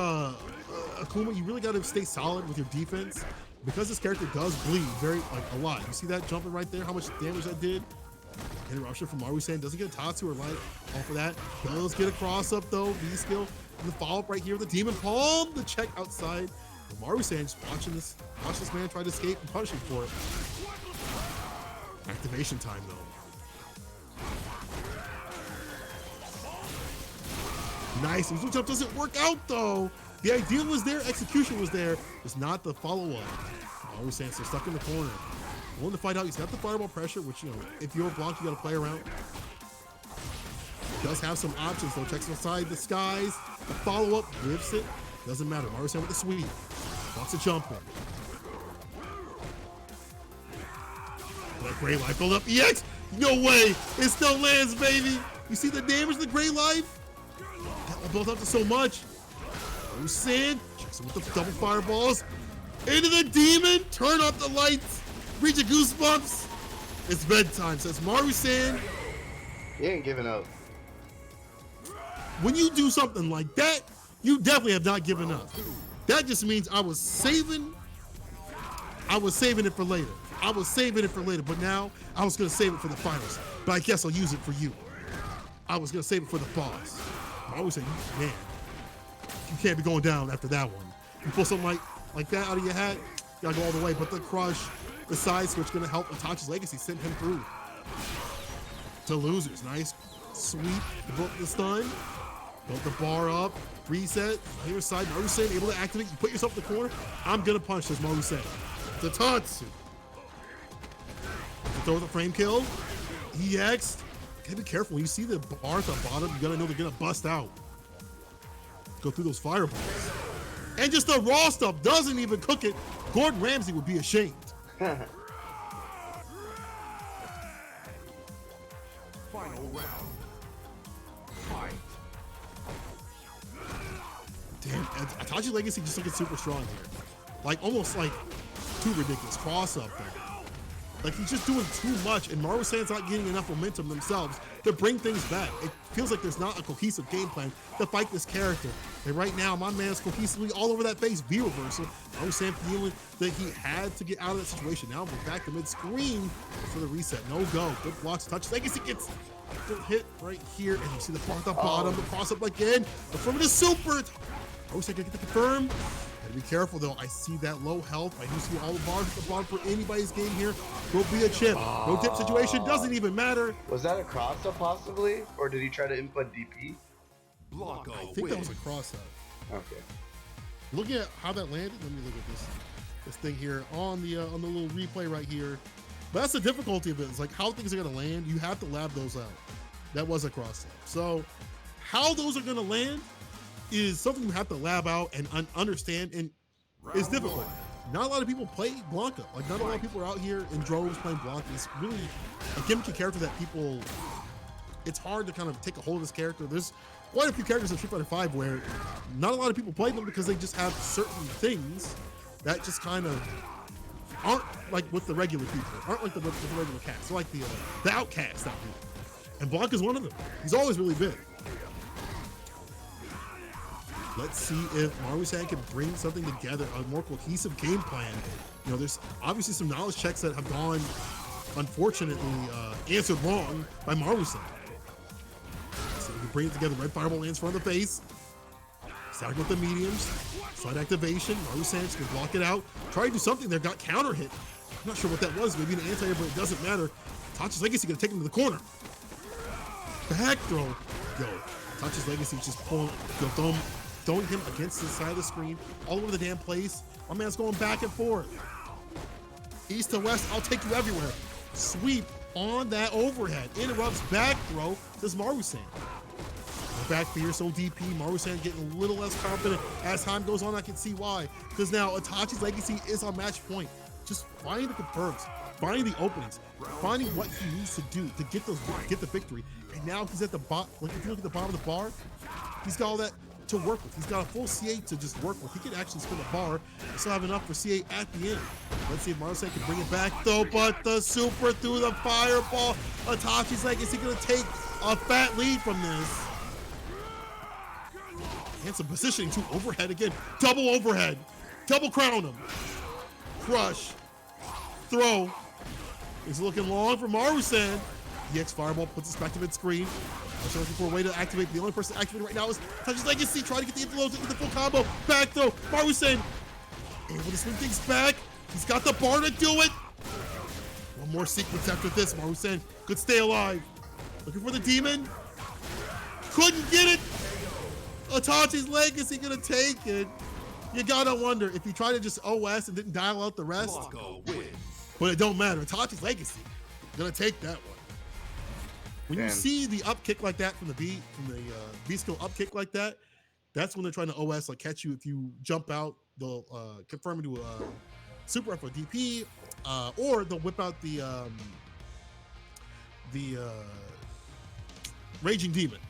Akuma, you really got to stay solid with your defense because this character does bleed a lot. You see that jumping right there? How much damage that did? Interruption from Maru-san, doesn't get a Tatsu or light off of that. Does get a cross up though, V skill, and the follow up right here with the Demon Palm, the check outside. But Maru-san just watch this man try to escape and punish him for it. Activation time though. Nice, the jump doesn't work out though. The idea was there, execution was there, it's not the follow up. Maru-san still stuck in the corner. Willing to fight out, he's got the fireball pressure, which, if you're a block, you gotta play around. Does have some options though, checks inside the skies, the follow up, whips it, doesn't matter. Maru-san with the sweep, wants to jump in. Let Gray Life build up, EX, no way, it still lands, baby. You see the damage to Gray Life? That will build up to so much. Maru-san checks in with the double fireballs, into the demon, turn off the lights. Reach your goosebumps. It's bedtime, says Maru-san. He ain't giving up. When you do something like that, you definitely have not given up. That just means I was saving it for later. But now I was gonna save it for the finals. But I guess I'll use it for you. I was gonna save it for the boss. Maru-san, man, you can't be going down after that one. You pull something like that out of your hat, you gotta go all the way. But the crush, the side switch gonna help Itachi's Legacy send him through to losers. Nice sweep, broke the stun, built the bar up, reset. Here side, Maru-san able to activate. You put yourself in the corner. I'm gonna punch this Maru-san. The Tatsu. Throw the frame kill. EX. Gotta be careful when you see the bars on bottom. You gotta know they're gonna bust out. Go through those fireballs. And just the raw stuff doesn't even cook it. Gordon Ramsay would be ashamed. Final round. Fight. Damn, Itachi Legacy just looking super strong here. Like, almost like too ridiculous. Cross up there. Like, he's just doing too much, and Maru-san's not getting enough momentum themselves to bring things back. It feels like there's not a cohesive game plan to fight this character. And right now, my man's cohesively all over that face, V-reversal. Maru-san feeling that he had to get out of that situation. Now we're back to mid-screen for the reset. No go. Good blocks. Touch. Legacy gets hit right here, and you see the bar at the bottom, the cross up again. The front is super. Maru-san gonna get the confirm. Gotta be careful though. I see that low health. I do see all the bars at the bottom for anybody's game here. Will be a chip. No dip situation. Doesn't even matter. Was that a cross up possibly? Or did he try to input DP? Blanco I think that was a cross up. Okay. Looking at how that landed, let me look at this thing here on the little replay right here. But that's the difficulty of it. It's like how things are gonna land. You have to lab those out. That was a cross up. So how those are gonna land is something you have to lab out and understand, and it's difficult. Not a lot of people play Blanca. Like, not a lot of people are out here in droves playing Blanca. It's really a gimmicky character that people, it's hard to kind of take a hold of this character. There's quite a few characters in Street Fighter V where not a lot of people play them because they just have certain things that just kind of aren't like with the regular people, aren't like with the regular cast. So like the outcasts out here. And Blanca's one of them. He's always really big. Let's see if Maru-san can bring something together, a more cohesive game plan. You know, there's obviously some knowledge checks that have gone, unfortunately, answered wrong by Maru-san. So we can bring it together. Red fireball lands front of the face. Starting with the mediums. Slide activation. Maru-san can block it out. Try to do something there. Got counter hit. I'm not sure what that was. Maybe an anti-air, but it doesn't matter. Tachi's Legacy gonna take him to the corner. Back throw. Yo, Tachi's Legacy just throwing him against the side of the screen, all over the damn place. My man's going back and forth. East to west, I'll take you everywhere. Sweep on that overhead. Interrupts back throw. Says Maru-san. Back for so DP. Maru-san getting a little less confident. As time goes on, I can see why. Because now Itachi's Legacy is on match point. just finding the confirms, finding the openings, finding what he needs to do to get the victory. And now he's at the bottom. Like if you look at the bottom of the bar, he's got all that to work with. He's got a full C8 to just work with. He can actually spin the bar and still have enough for C8 at the end. Let's see if Marusen can bring it back though, but the super through the fireball. Itachi's like, is he gonna take a fat lead from this? And some positioning too, overhead again. Double overhead, double crown him. Crush, throw. Is looking long for Marusen. EX Fireball puts us back to mid-screen. I'm looking for a way to activate, but the only person activating right now is Itachi's Legacy, trying to get the inflows into the full combo. Back throw, Marusen able to swing things back. He's got the bar to do it. One more sequence after this. Marusen could stay alive. Looking for the demon. Couldn't get it. Itachi's Legacy gonna take it. You gotta wonder if he tried to just OS and didn't dial out the rest. Blanco wins. But it don't matter. Itachi's Legacy gonna take that one. When you Damn. see the up kick like that from the V skill up kick like that, that's when they're trying to OS like catch you. If you jump out, they'll confirm into a super F or DP, or they'll whip out the Raging Demon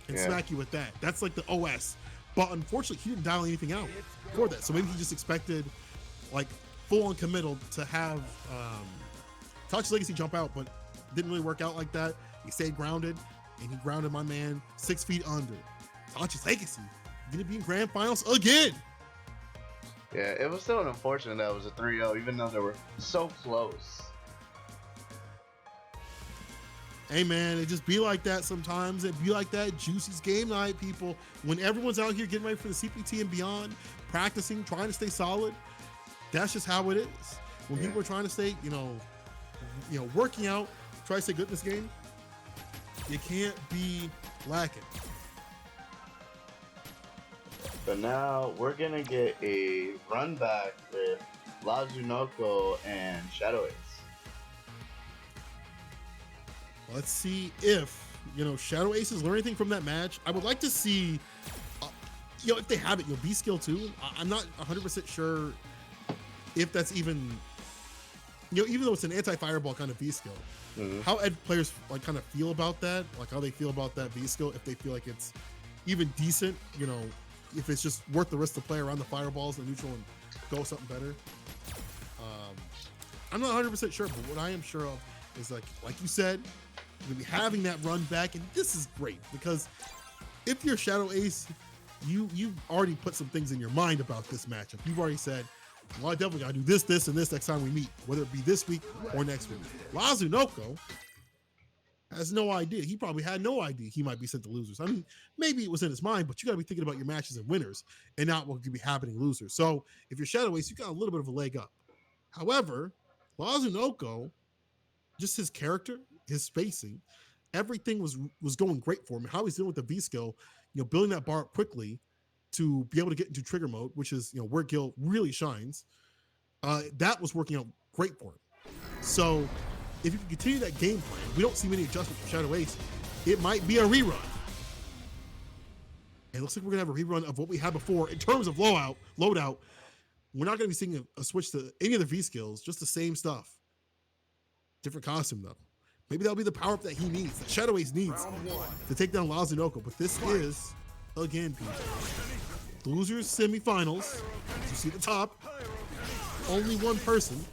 and Yeah. smack you with that. That's like the OS. But unfortunately, he didn't dial anything out for that. So maybe he just expected like full on committal to have Itachi's Legacy jump out, but didn't really work out like that. He stayed grounded, and he grounded my man 6 feet under. Itachi's Legacy gonna be in grand finals again. Yeah, it was still unfortunate that it was a 3-0, even though they were so close. Hey man, it just be like that sometimes. It be like that. Juicy's game night, people. When everyone's out here getting ready for the CPT and beyond, practicing, trying to stay solid, that's just how it is. When people are trying to stay, working out, try to stay good in this game, you can't be lacking. But now we're gonna get a run back with Lazunoko and Shadow Ace. Let's see if, Shadow Aces learn anything from that match. I would like to see, if they have it, B skill too. I'm not 100% sure if that's even, even though it's an anti-fireball kind of V skill, how Ed players like kind of feel about that, like how they feel about that V skill, if they feel like it's even decent, if it's just worth the risk to play around the fireballs in the neutral and go something better. I'm not 100% sure, but what I am sure of is like you said, you're gonna be having that run back, and this is great because if you're Shadow Ace, you've already put some things in your mind about this matchup. You've already said, well, I definitely gotta do this, and this next time we meet, whether it be this week or next week. Lazunoko has no idea. He probably had no idea he might be sent to losers. I mean, maybe it was in his mind, but you gotta be thinking about your matches and winners and not what could be happening losers. So if you're Shadow Ace, you got a little bit of a leg up. However, Lazunoko, just his character, his spacing, everything was going great for him. How he's dealing with the V skill, building that bar up quickly to be able to get into trigger mode, which is where Gil really shines. That was working out great for him. So if you can continue that game plan, we don't see many adjustments for Shadow Ace. It might be a rerun. It looks like we're gonna have a rerun of what we had before in terms of loadout. We're not gonna be seeing a switch to any of the V skills, just the same stuff. Different costume though. Maybe that'll be the power up that he needs, that Shadow Ace needs to take down Lazunoko. But this is, again, people, the losers semifinals. As you see at the top, only one person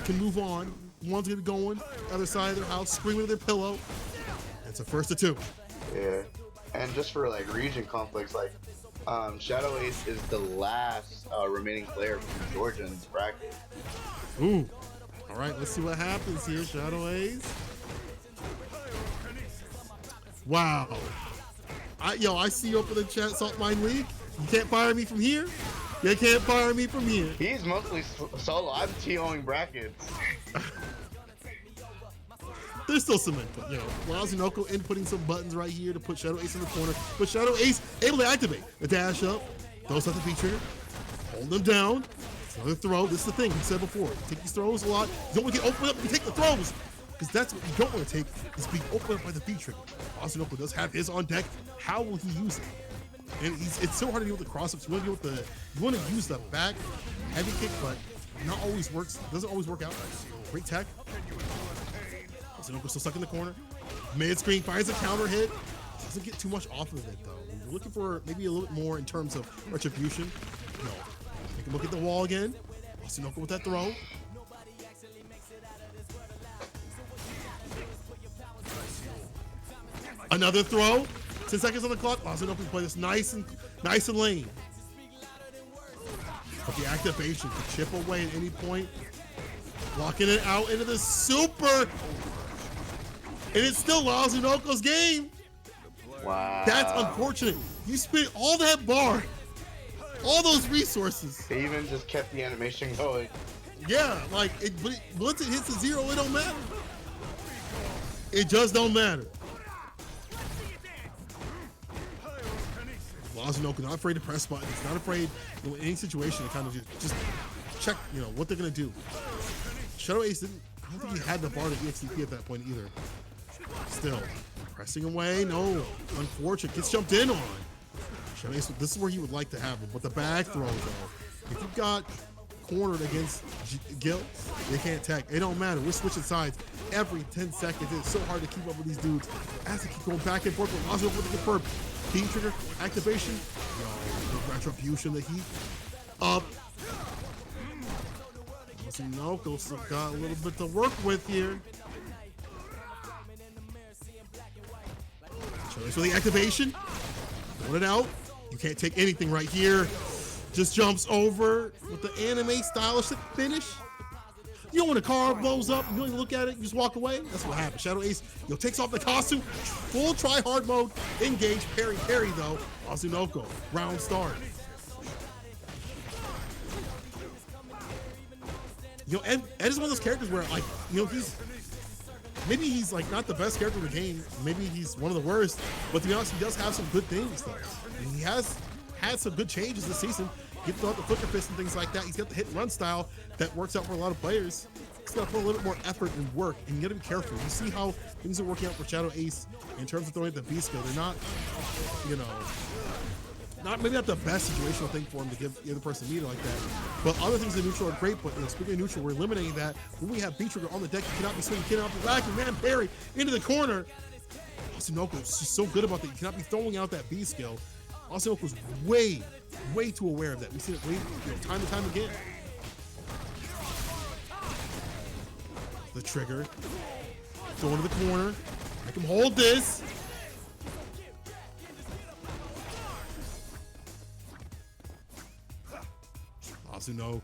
can move on. One's gonna go on the other side of their house, screaming at their pillow. It's a first of two. Yeah, and just for like region conflicts, like Shadow Ace is the last remaining player from Georgia in this bracket. Ooh. All right, let's see what happens here, Shadow Ace. Wow. I see you up in the chat, Salt Mine League. You can't fire me from here. You can't fire me from here. He's mostly solo. I'm TOing brackets. There's still some input, Lazunoko inputting some buttons right here to put Shadow Ace in the corner, but Shadow Ace able to activate the dash up, throws out the V trigger, hold them down. Another throw. This is the thing we said before. You take these throws a lot. You don't want to get opened up. You take the throws because that's what you don't want to take, is being opened up by the V trigger. Lazunoko does have his on deck. How will he use it? And it's so hard to deal with the cross-ups. You want to use the back heavy kick, but not always works. Doesn't always work out. Great tech. Sunoko's still stuck in the corner. Mid screen finds a counter hit. Doesn't get too much off of it though. We're looking for maybe a little bit more in terms of retribution. No. Take a look at the wall again. Sunoko with that throw. Another throw. 10 seconds on the clock. Sunoco can play this nice and lane. But the activation to chip away at any point. Locking it out into the super. And it's still Sunoco's game. Wow. That's unfortunate. You spent all that bar, all those resources. They even just kept the animation going. Yeah, like but once it hits a zero, it don't matter. It just don't matter. Sunoco not afraid to press buttons. Not afraid in any situation to kind of just check, what they're gonna do. Shadow Ace didn't. I don't think he had the bar to EXTP at that point either. Still pressing away. No, unfortunate. Gets jumped in on. Shadow Ace. This is where he would like to have him, but the back throw though. If you've got cornered against Gil, they can't tag. It don't matter. We're switching sides every 10 seconds. It's so hard to keep up with these dudes as they keep going back and forth. But also with the confirm beam trigger activation. The retribution, the heat up. Sunoco still got a little bit to work with here. So the activation, put it out. You can't take anything right here. Just jumps over with the anime stylish finish. You know when a car blows up, you don't even look at it, you just walk away? That's what happens. Shadow Ace, takes off the costume, full try hard mode, engage, parry though. Sunoco, round start. Ed is one of those characters where he's like not the best character in the game. Maybe he's one of the worst, but to be honest, he does have some good things though. And he has had some good changes this season. Getting out the flicker fist and things like that. He's got the hit and run style that works out for a lot of players. He's got to put a little bit more effort and work, and you got to be careful. You see how things are working out for Shadow Ace in terms of throwing at the B skill. They're not, maybe not the best situational thing for him to give the other person meter like that. But other things in neutral are great. But speaking of neutral, we're eliminating that. When we have B trigger on the deck, you cannot be swinging, cannot be racking, man, parry into the corner. Sunoco is just so good about that. You cannot be throwing out that B skill. Sunoco was way too aware of that. We've seen it time and time again. The trigger. Go into the corner. Make him hold this. Sunoco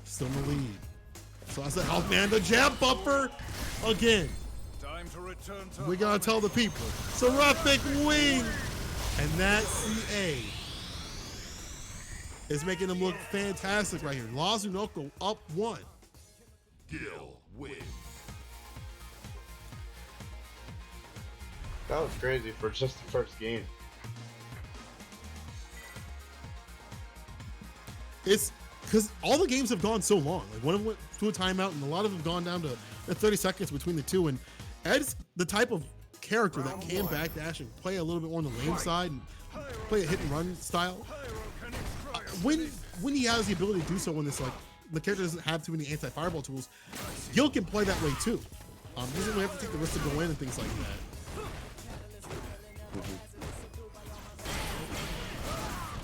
still in the lead. So that's the health man, the jab buffer again. Time to return to We gotta tell the people. Seraphic wing, and that CA is making them look fantastic right here. Sunoco up 1. Gil win. That was crazy for just the first game. It's because all the games have gone so long. Like one of them went to a timeout, and a lot of them have gone down to 30 seconds between the two. And Ed's the type of character that can backdash and play a little bit more on the lane side and play a hit and run style. When he has the ability to do so, when this the character doesn't have too many anti-fireball tools, Gil can play that way too. He doesn't really have to take the risk to go in and things like that.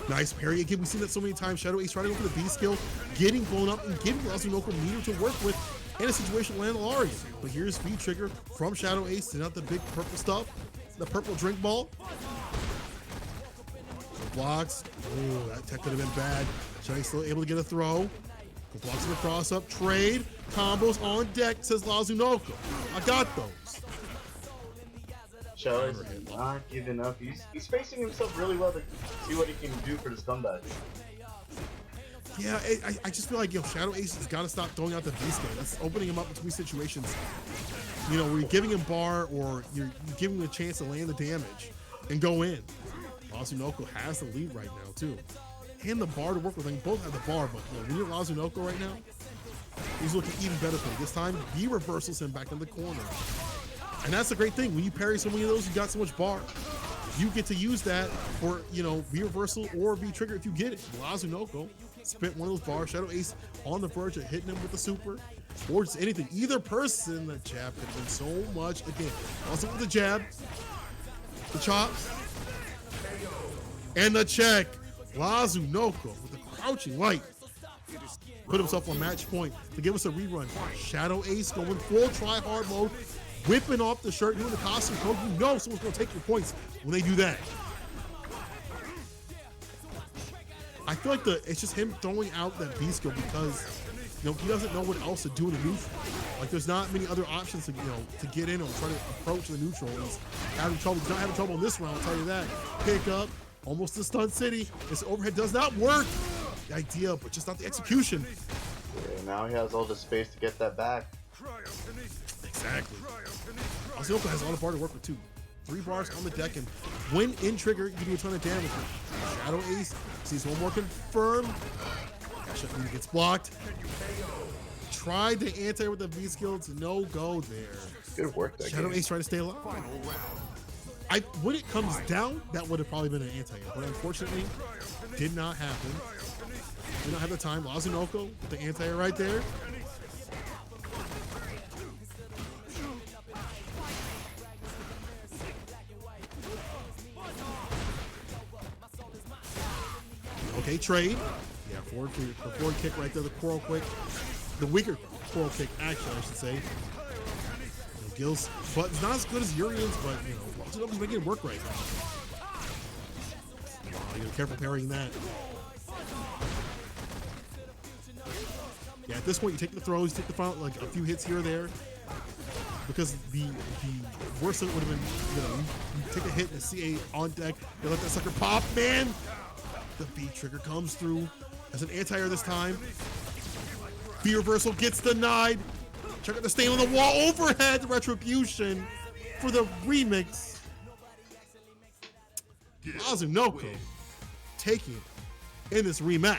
Nice parry. Again, we've seen that so many times. Shadow Ace trying to go for the B skill, getting blown up and giving Sunoco meter to work with in a situation with Landalari. But here's V trigger from Shadow Ace, send out the big purple stuff, the purple drink ball. Blocks. Oh, that tech could have been bad. Shadow Ace still able to get a throw. Blocks in the cross up. Trade. Combos on deck, says Sunoco. I got those. Shadow is not giving up. He's spacing himself really well to see what he can do for the comeback. Yeah, I just feel like Shadow Ace has got to stop throwing out the V skill. That's opening him up between situations, where you're giving him bar or you're giving him a chance to land the damage and go in. Sunoco has the lead right now too, and the bar to work with. Both have the bar, but when you're Sunoco right now, he's looking even better for you. This time, he reversals him back in the corner. And that's the great thing. When you parry so many of those, you got so much bar. you get to use that for, you know, V reversal or V trigger if you get it. Lazunoko spent one of those bars. Shadow Ace on the verge of hitting him with the super or just anything. Either person, the jab could have been so much. Again, also with the jab, the chops, and the check. Lazunoko with the crouching light put himself on match point to give us a rerun. Shadow Ace going full try hard mode, whipping off the shirt, doing the costume code. You know someone's gonna take your points when they do that. I feel like it's just him throwing out that B skill because, you know, he doesn't know what else to do in the neutral. Like there's not many other options to, you know, to get in or try to approach the neutral. He's having trouble. He's not having trouble in this round, I'll tell you that. Pick up, almost to Stun City. This overhead does not work. The idea, but just not the execution. Yeah, now he has all the space to get that back. Exactly. Lazunoko has all the bar to work with too. 3 bars on the deck, and when in trigger, you do a ton of damage. Shadow Ace sees one more confirm. Shifumi gets blocked. Tried the anti with the V skills, no go there. Good work that Shadow game. Ace trying to stay alive. When it comes down, that would have probably been an anti, but unfortunately, did not happen. Did not have the time. Lazunoko with the anti right there. Okay, trade. Yeah, forward kick right there, the coral quick. The weaker coral kick, actually, I should say. You know, Gil's button's not as good as Urian's, but, you know, Lazunoko's making it work right now. You gotta be careful parrying that. Yeah, at this point, you take the throws, you take the final, like a few hits here or there, because the worst of it would have been, you know, you take a hit and a CA on deck, you let that sucker pop, man. The B trigger comes through as an anti-air this time. B reversal gets denied. Check out the stain on the wall overhead retribution for the remix. Lazunoko taking it in this rematch.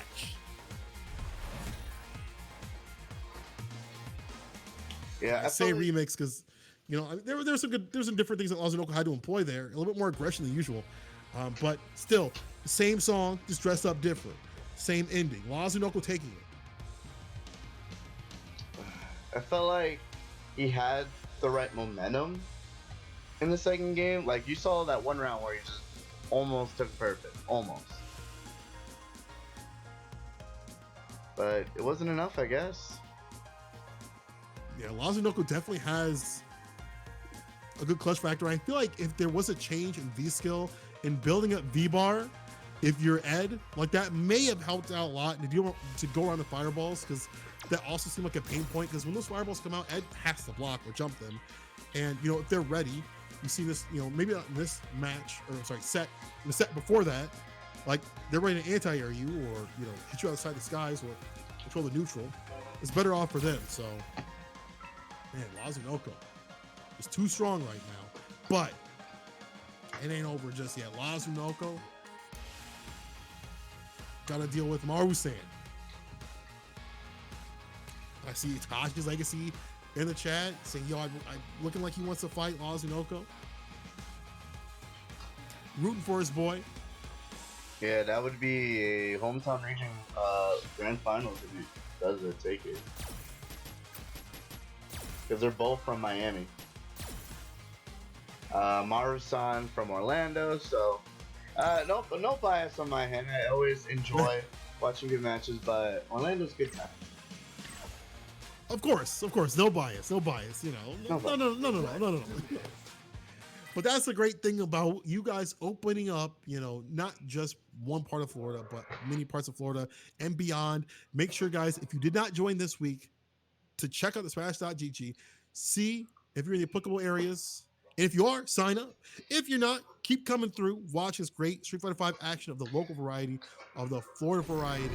Yeah, I say feel like- remix because, you know, there's some different things that Lazunoko had to employ there. A little bit more aggression than usual, but still, the same song, just dressed up different. Same ending. Lazunoko taking it. I felt like he had the right momentum in the second game. Like you saw that one round where he just almost took perfect, almost. But it wasn't enough, I guess. Yeah, Lazunoko definitely has a good clutch factor. I feel like if there was a change in V skill in building up V bar, if you're Ed, like that may have helped out a lot to go around the fireballs, because that also seemed like a pain point, because when those fireballs come out, Ed has to block or jump them. And, you know, if they're ready, you see this, you know, maybe not in this match, or sorry, set, in the set before that, like they're ready to anti-air you or, you know, hit you outside the skies or control the neutral. It's better off for them. So, man, Lazunoko is too strong right now, but it ain't over just yet. Lazunoko got to deal with Marusan. I see Tasha's Legacy in the chat saying, yo, I looking like he wants to fight Lazunoko. Rooting for his boy. Yeah, that would be a hometown region grand finals if he does it, take it. Because they're both from Miami. Maru-san from Orlando, so no bias on my hand. I always enjoy watching good matches, but Orlando's a good time. Of course, no bias, you know. No. But that's the great thing about you guys opening up, you know, not just one part of Florida, but many parts of Florida and beyond. Make sure, guys, if you did not join this week, to check out the Smash.gg, see if you're in the applicable areas. And if you are, sign up. If you're not, keep coming through. Watch this great Street Fighter V action of the local variety, of the Florida variety.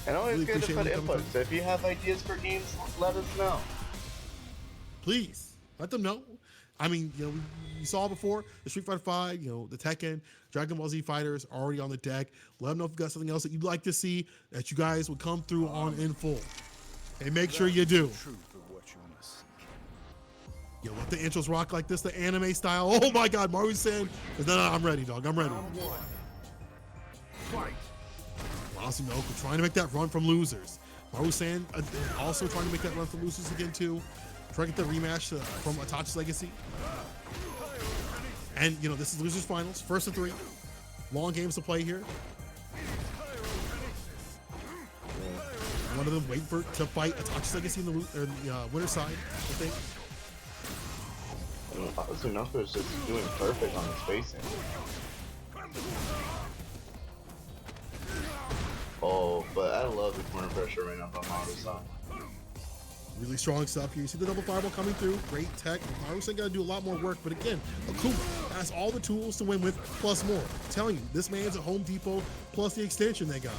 And always Really good to appreciate put you input. coming So if you have ideas for games, let us know. Please let them know. I mean, you know, you saw before the Street Fighter V, you know, the Tekken, Dragon Ball Z fighters are already on the deck. Let them know if you got something else that you'd like to see that you guys would come through on in full. And make sure you do. The truth of what you must see. You let the intros rock like this, the anime style. Oh my God, Maru-san. No, I'm ready, dog. I'm ready. Lazunoko trying to make that run from losers. Maru-san also trying to make that run from losers again too. Trying to get the rematch from Itachi's Legacy. And you know, this is losers finals, first of 3. Long games to play here. One of them waiting to fight Itachi's Legacy in the winner's side, I think. Lazunoko is just doing perfect on his spacing. Oh, but I love the corner pressure right now from Maru-san. Really strong stuff here. You see the double fireball coming through. Great tech. Maru-san got to do a lot more work, but again, Akuma has all the tools to win with, plus more. I'm telling you, this man's at Home Depot, plus the extension they got.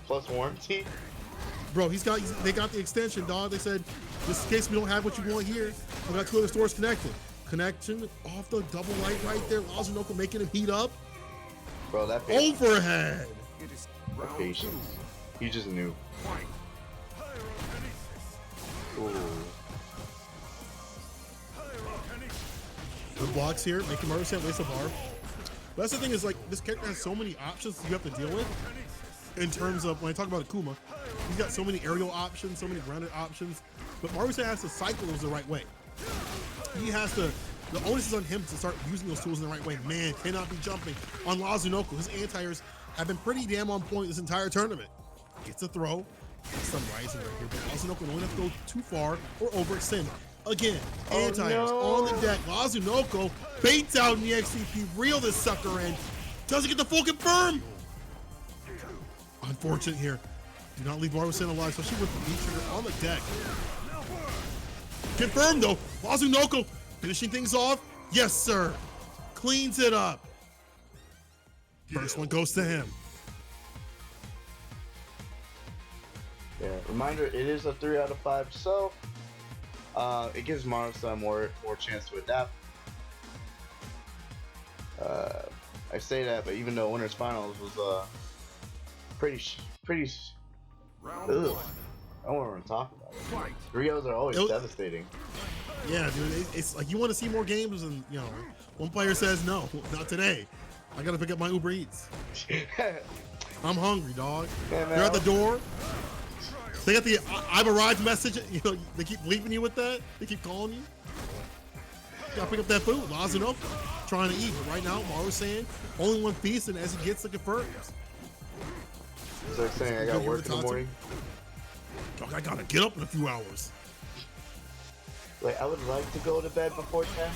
Plus warranty? Bro, they got the extension, dog. They said, just in case we don't have what you want here, we got 2 other stores connected. Connection off the double light right there. Lazunoko making him heat up. Bro, that patience. Overhead. That patience. He just knew. Ooh. Good blocks here, making Maru-san waste a bar. But that's the thing is, like, this character has so many options you have to deal with. In terms of, when I talk about Akuma, he's got so many aerial options, so many grounded options. But Maru-san has to cycle those the right way. He has to, the onus is on him to start using those tools in the right way. Man, cannot be jumping on Lazunoko. His anti-airs have been pretty damn on point this entire tournament. Gets a throw. Gets some rising right here. But Lazunoko don't have to go too far or overextend. Again, anti-airs on the deck. Lazunoko baits out in the XCP. Reel this sucker in. Doesn't get the full confirm. Unfortunate here. Do not leave Maru-san alive, especially with the beat trigger on the deck. Confirmed though. Lazunoko finishing things off. Yes, sir. Cleans it up. First one goes to him. Yeah, reminder, it is a 3 out of 5, so it gives Maru-san more chance to adapt. I say that, but even though winners finals was pretty. Ugh. I don't want to talk about it. Rios are always devastating. Yeah, dude, it's like you want to see more games, and you know, one player says no, not today. I gotta pick up my Uber Eats. I'm hungry, dog. Yeah, they're at the door. They got the I've arrived message. You know, they keep leaving you with that. They keep calling you. You gotta pick up that food. Lazunoko trying to eat, but right now, Maru-san only one piece, and as he gets the confirms. It's like saying I got work in the morning. Dog, I gotta get up in a few hours. Like, I would like to go to bed before 10.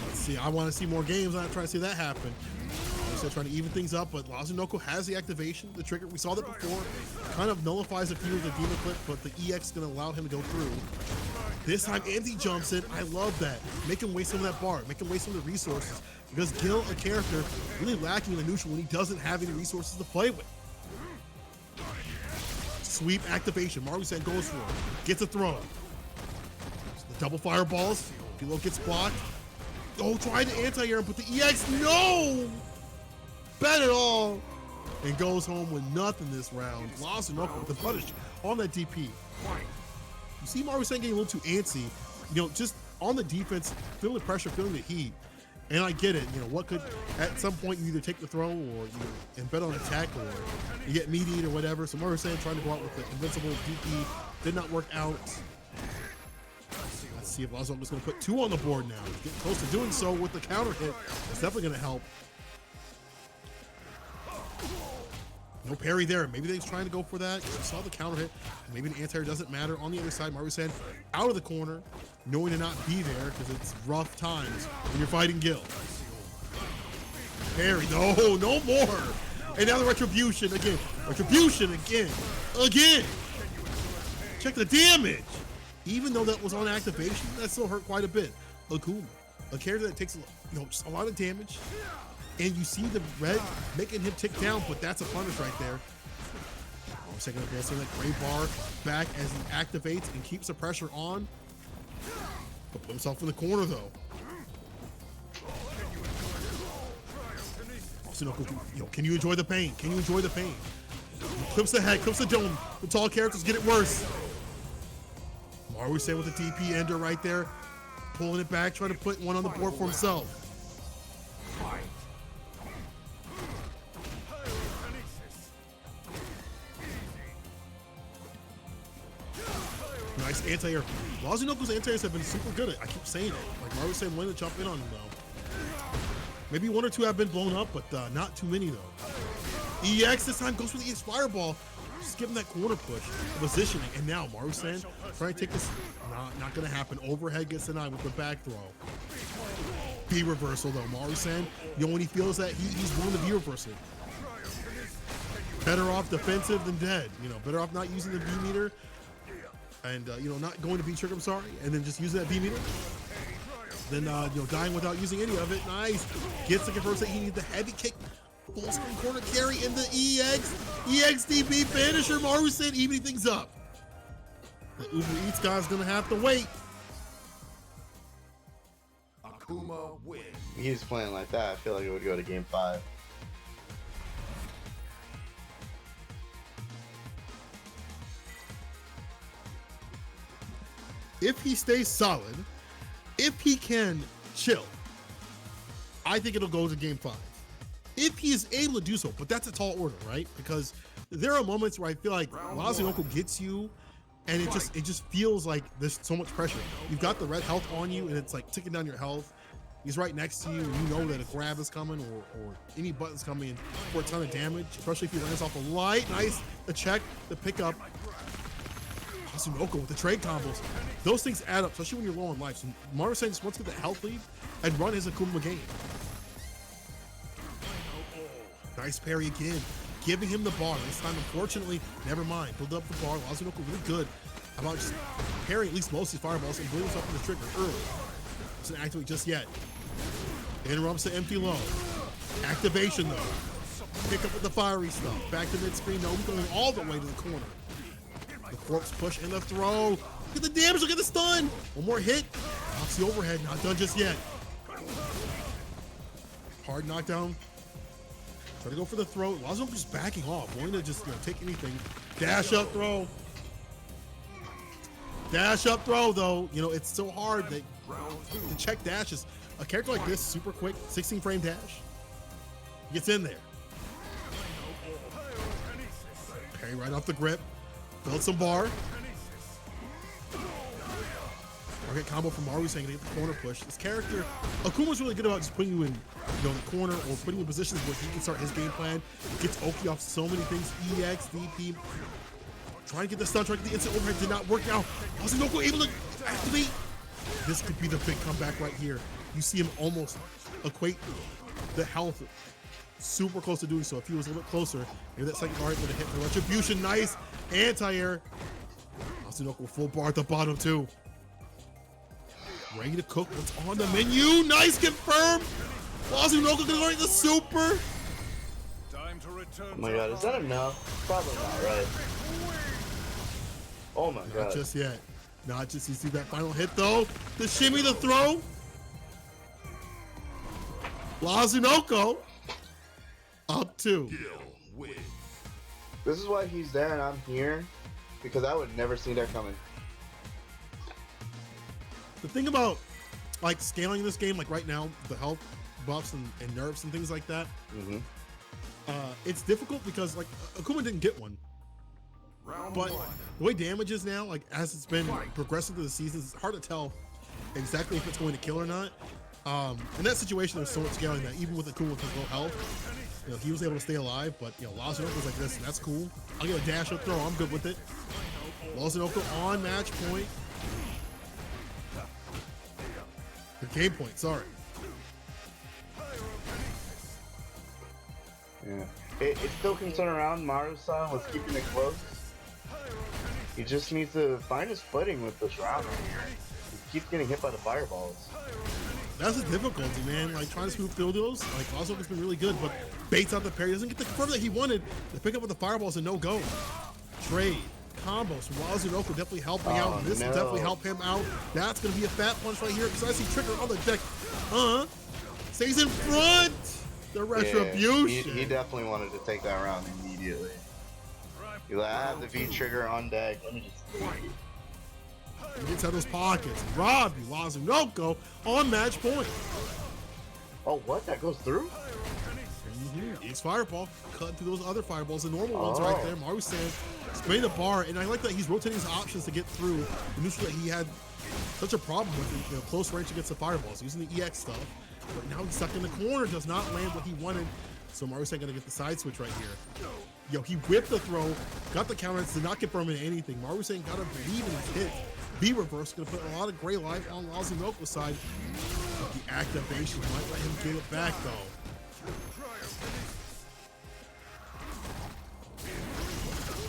Let's see, I want to see more games. I'm trying to see that happen. Still trying to even things up, but Lazunoko has the activation, the trigger. We saw that before. Kind of nullifies a few of the demon clip, but the EX is going to allow him to go through. This time, Andy jumps in. I love that. Make him waste some of that bar. Make him waste some of the resources. Because Gil, a character, really lacking in the neutral when he doesn't have any resources to play with. Sweep activation. Maru-san goes for it. Gets a throw. The double fireballs. Philo gets blocked. Oh, tried to anti-air him, but the EX, no! Bet it all. And goes home with nothing this round. Lazunoko with the punish on that DP. You see Maru-san getting a little too antsy. You know, just on the defense, feeling the pressure, feeling the heat. And I get it. You know, what could, at some point, you either take the throw or you embed on attack or you get meat or whatever. So Maru-san trying to go out with the invincible DP. Did not work out. Let's see if Lazunoko's going to put 2 on the board now. Getting close to doing so with the counter hit. It's definitely going to help. No parry there. Maybe they're trying to go for that. You saw the counter hit. Maybe the anti-air doesn't matter. On the other side, Maru-san out of the corner, knowing to not be there because it's rough times when you're fighting Gil. Parry. No more. And now the retribution again. Retribution again. Again. Check the damage. Even though that was on activation, that still hurt quite a bit. Akuma, a character that takes just a lot of damage. And you see the red making him tick down, but that's a punish right there. Oh, second of all, that gray bar back as he activates and keeps the pressure on. But put himself in the corner though. Can you enjoy the pain? Can you enjoy the pain? Clips the head, clips the dome. The tall characters get it worse. Marusen with the DP ender right there, pulling it back, trying to put one on the board for himself. Nice anti-air. Wazunoko's anti-airs have been super good. I keep saying it. Like Marusen wanting to jump in on him though. Maybe one or two have been blown up, but not too many though. EX this time goes for the EX Fireball. Just give him that corner push, positioning, and now Marusen trying to take this. Not gonna happen. Overhead gets denied with the back throw. B reversal though. Marusen, when he feels that he's willing to B reversal. Better off defensive than dead. Better off not using the B meter. And not going to B trigger, I'm sorry, and then just using that B meter. Then dying without using any of it. Nice. Gets the conversion. He needs the heavy kick. Full screen corner carry in the EXDB finisher. Marusen evening things up. The Uber Eats guy's gonna have to wait. Akuma wins. He's playing like that. I feel like it would go to game 5. If he stays solid, if he can chill, I think it'll go to game 5. If he is able to do so, but that's a tall order, right? Because there are moments where I feel like Wazunoco gets you, and it just feels like there's so much pressure. You've got the red health on you, and it's like ticking down your health. He's right next to you, and you know that a grab is coming or any button's coming for a ton of damage, especially if he lands off a light. Nice, the check, the pickup. Wazunoco with the trade combos. Those things add up, especially when you're low on life. So Marusen just wants to get the health lead and run his Akuma game. Nice parry again, giving him the bar. This time, unfortunately, never mind. Build up the bar. Wazunoco really good about just parrying at least most of his fireballs and building himself in the trigger early. Doesn't activate just yet. Interrupts the empty low. Activation though. Pick up with the fiery stuff. Back to mid-screen. No, he's going all the way to the corner. The corpse push and the throw. Look at the damage, look at the stun. One more hit. Knocks the overhead, not done just yet. Hard knockdown. Try to go for the throw. Wazunoco just backing off, willing to just take anything. Dash up throw. Dash up throw though. It's so hard that to check dashes. A character like this, super quick, 16 frame dash. Gets in there. Parry right off the grip. Build some bar. Target combo from Marusen to get the corner push. This character, Akuma's really good about just putting you in the corner or putting you in positions where he can start his game plan. Gets Oki off so many things. EX, DP. Trying to get the stun, trying to get the instant overhead. Did not work out. Wazunoco able to activate. This could be the big comeback right here. You see him almost equate the health super close to doing so. If he was a little bit closer, maybe that second guard would have hit the retribution. Nice anti-air. Wazunoco full bar at the bottom too. Ready to cook what's on the menu. Nice confirm. Wazunoco gonna learn the super. Time to return. Oh my god, is that enough? Probably not, right? Oh my god. Not just yet. Not just, you see that final hit though. The shimmy, the throw. Wazunoco up 2. Gil wins. This is why he's there and I'm here, because I would never see that coming. The thing about like scaling this game, like right now, the health buffs and nerfs and things like that, it's difficult because like Akuma didn't get one. But the way damage is now, like as it's been progressing through the seasons, it's hard to tell exactly if it's going to kill or not. In that situation, there's so much scaling that even with Akuma with his low health, he was able to stay alive. But Wazunoco was like this, and that's cool. I'll get a dash up throw. I'm good with it. Wazunoco on match point. The game point. Sorry. Yeah. It's still concerned around. Maru-san was keeping it close. He just needs to find his footing with this round right here. He keeps getting hit by the fireballs. That's the difficulty, man. Like trying to smooth through those. Like Wazunoco's been really good, but baits out the parry. Doesn't get the confirm that he wanted. The pick up with the fireballs and no go. Trade combos from Wazunoco definitely helping out. This will definitely help him out. That's gonna be a fat punch right here because I see Trigger on the deck. Stays in front. The retribution. He definitely wanted to take that round immediately. He's like, I have the V trigger on deck. Let me just take it. He gets out of those pockets. Robbie Lazunoko on match point. Oh, what? That goes through? It's fireball, cutting through those other fireballs, the normal ones right there. Maru-san sprayed the bar, and I like that he's rotating his options to get through the neutral that he had such a problem with, close range against the fireballs, using the EX stuff. But now he's stuck in the corner, does not land what he wanted. So Maru-san gonna get the side switch right here. Yo, he whipped the throw, got the counter, did not confirm in anything. Maru-san gotta believe in his hit. B-reverse, gonna put a lot of gray life on Lazunoko's side. But the activation might let him get it back though.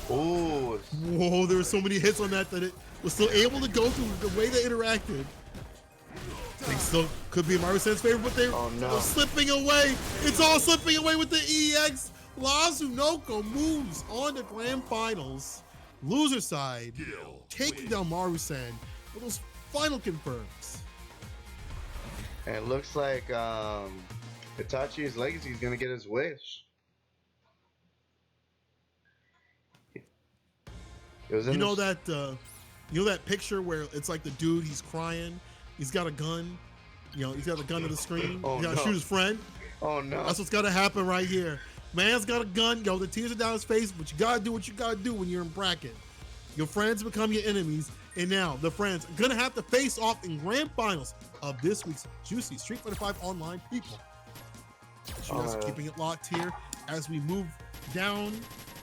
Ooh. Whoa, there were so many hits on that it was still able to go through the way they interacted. Things still could be Maru-san's favor, but they're slipping away. It's all slipping away with the EX. Lazunoko moves on to grand finals. Loser side, taking down Maru-san with those final confirms. And it looks like Itachi's legacy is gonna get his wish. It was in You know that picture where it's like the dude, he's crying, he's got a gun, he's got a gun to the screen, Oh, he's gotta no. shoot his friend. Oh no. That's what's gotta happen right here. Man's got a gun, the tears are down his face, but you gotta do what you gotta do when you're in bracket. Your friends become your enemies, and now the friends are gonna have to face off in grand finals of this week's Juicy Street Fighter V Online people. You guys are keeping it locked here as we move down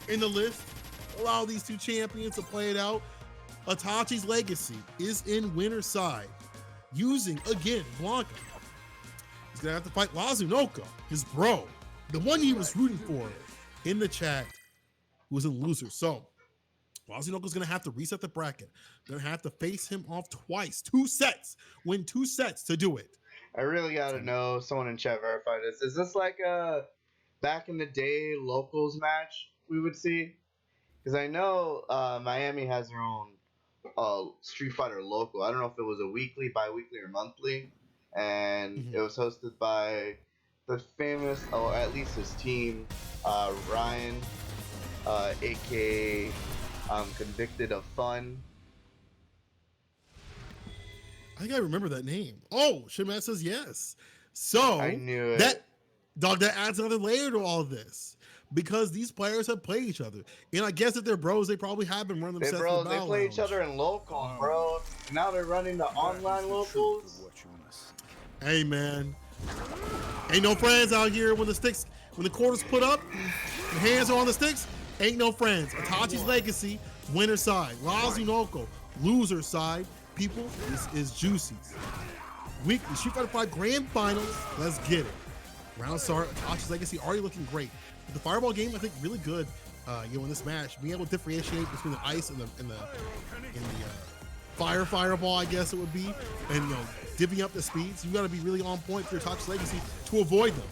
in the list. Allow these two champions to play it out. Itachi's legacy is in winner's side, using again Blanca. He's gonna have to fight Lazunoko, his bro, the one he was rooting for in the chat, who was in loser. So Lazunoko's gonna have to reset the bracket. Gonna have to face him off twice, 2 sets, win 2 sets to do it. I really gotta know, someone in chat verify this. Is this like a back in the day locals match we would see? Because I know Miami has their own Street Fighter local. I don't know if it was a weekly, bi-weekly, or monthly. And it was hosted by the famous, or at least his team, Ryan, aka Convicted of Fun. I think I remember that name. Oh, Shimat says yes. So I knew it. That adds another layer to all of this. Because these players have played each other. And I guess if they're bros, they probably have been running them sets in the They Battle play Lounge. each other in local, bro. Now they're running the online locals. What you must see. Hey man, ain't no friends out here when the quarters put up, the hands are on the sticks, ain't no friends. Itachi's legacy, winner side. Lazunoko, loser side. People, this is Juicy's weekly Street Fighter V grand finals. Let's get it. Round start, Itachi's legacy already looking great. The fireball game, I think, really good. In this match, being able to differentiate between the ice and the fireball, I guess it would be, and divvying up the speeds. You got to be really on point for your Itachi's legacy to avoid them.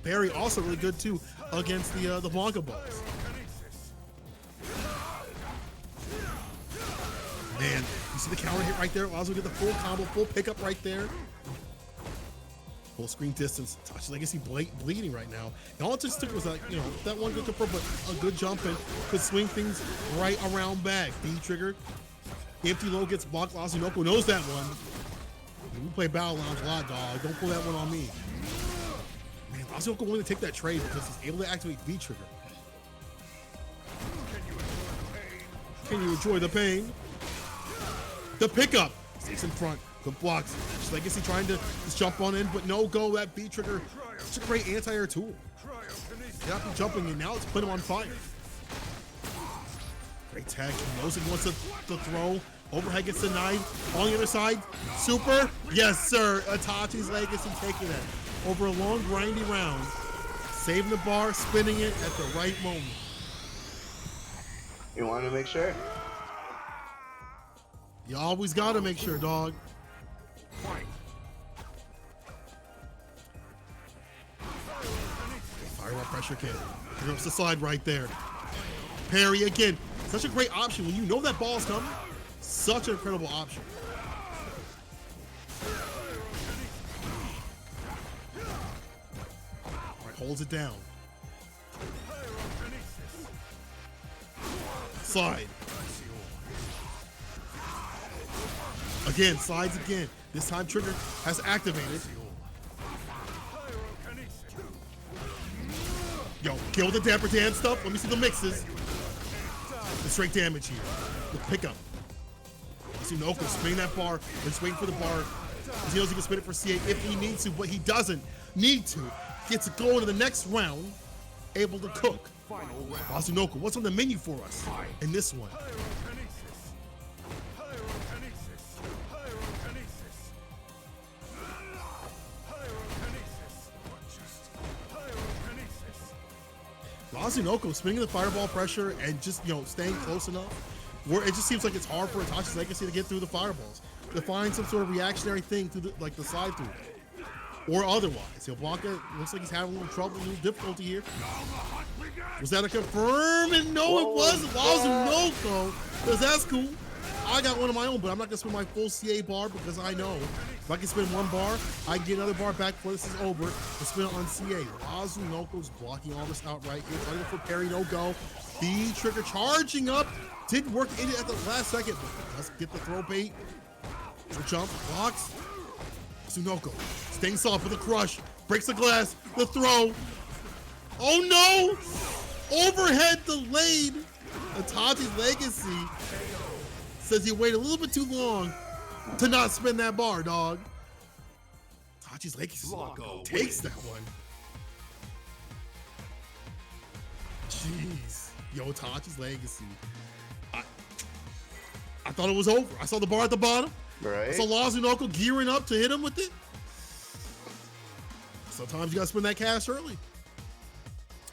Barry also really good too against the Blanca balls. Man, you see the counter hit right there? Allows him to get the full combo, full pickup right there. Full screen distance. Itachi's legacy bleeding right now. And all it just took was that one good confirm, but a good jump and could swing things right around back. B trigger. Empty low gets blocked. Lazunoko knows that one. We play Battle Lounge a lot, dog. Don't pull that one on me. Man, Lazunoko willing to take that trade because he's able to activate B trigger. Can you enjoy the pain? The pickup. Stays in front. Good blocks. Itachi's legacy trying to just jump on in, but no go. That B trigger. Such a great anti-air tool. Cannot be jumping in. Now it's put him on fire. Great tag. He knows he wants to throw. Overhead gets denied. On the other side. Super. Yes, sir. Itachi's legacy taking it. Over a long, grindy round. Saving the bar, spinning it at the right moment. You want to make sure? You always got to make sure, dog. Fireball pressure kick. Here comes the slide right there. Parry again. Such a great option when you know that ball's coming. Such an incredible option. All right, holds it down. Slide. Again, slides again. This time Trigger has activated. Yo, kill the damper dance stuff. Let me see the mixes. The straight damage here. The pickup. You see Noko spinning that bar, just waiting for the bar. He knows he can spin it for CA if he needs to, but he doesn't need to. He gets to go into the next round, able to cook. Azunoko, what's on the menu for us in this one? Azunoko spinning the fireball pressure and just, staying close enough where it just seems like it's hard for Itachi's Legacy to get through the fireballs, to find some sort of reactionary thing through the slide through, or otherwise. Blanca looks like he's having a little trouble, a little difficulty here. Was that a confirm? And no, it wasn't. Azunoko, because that's cool. I got one of my own, but I'm not gonna spin my full CA bar because I know if I can spin one bar, I can get another bar back before this is over and spin it on CA. Azunoko's blocking all this out right here, trying to go for parry, no go. B Trigger charging up, didn't work in it at the last second, but let's get the throw bait. The jump, blocks. Azunoko staying soft with a crush, breaks the glass, the throw. Oh no! Overhead delayed. Itachi's Legacy says he waited a little bit too long to not spin that bar, dog. Itachi's Legacy takes that one. Jeez. Yo, Itachi's Legacy. I thought it was over. I saw the bar at the bottom. Right. I saw Azunoko gearing up to hit him with it. Sometimes you gotta spin that cash early.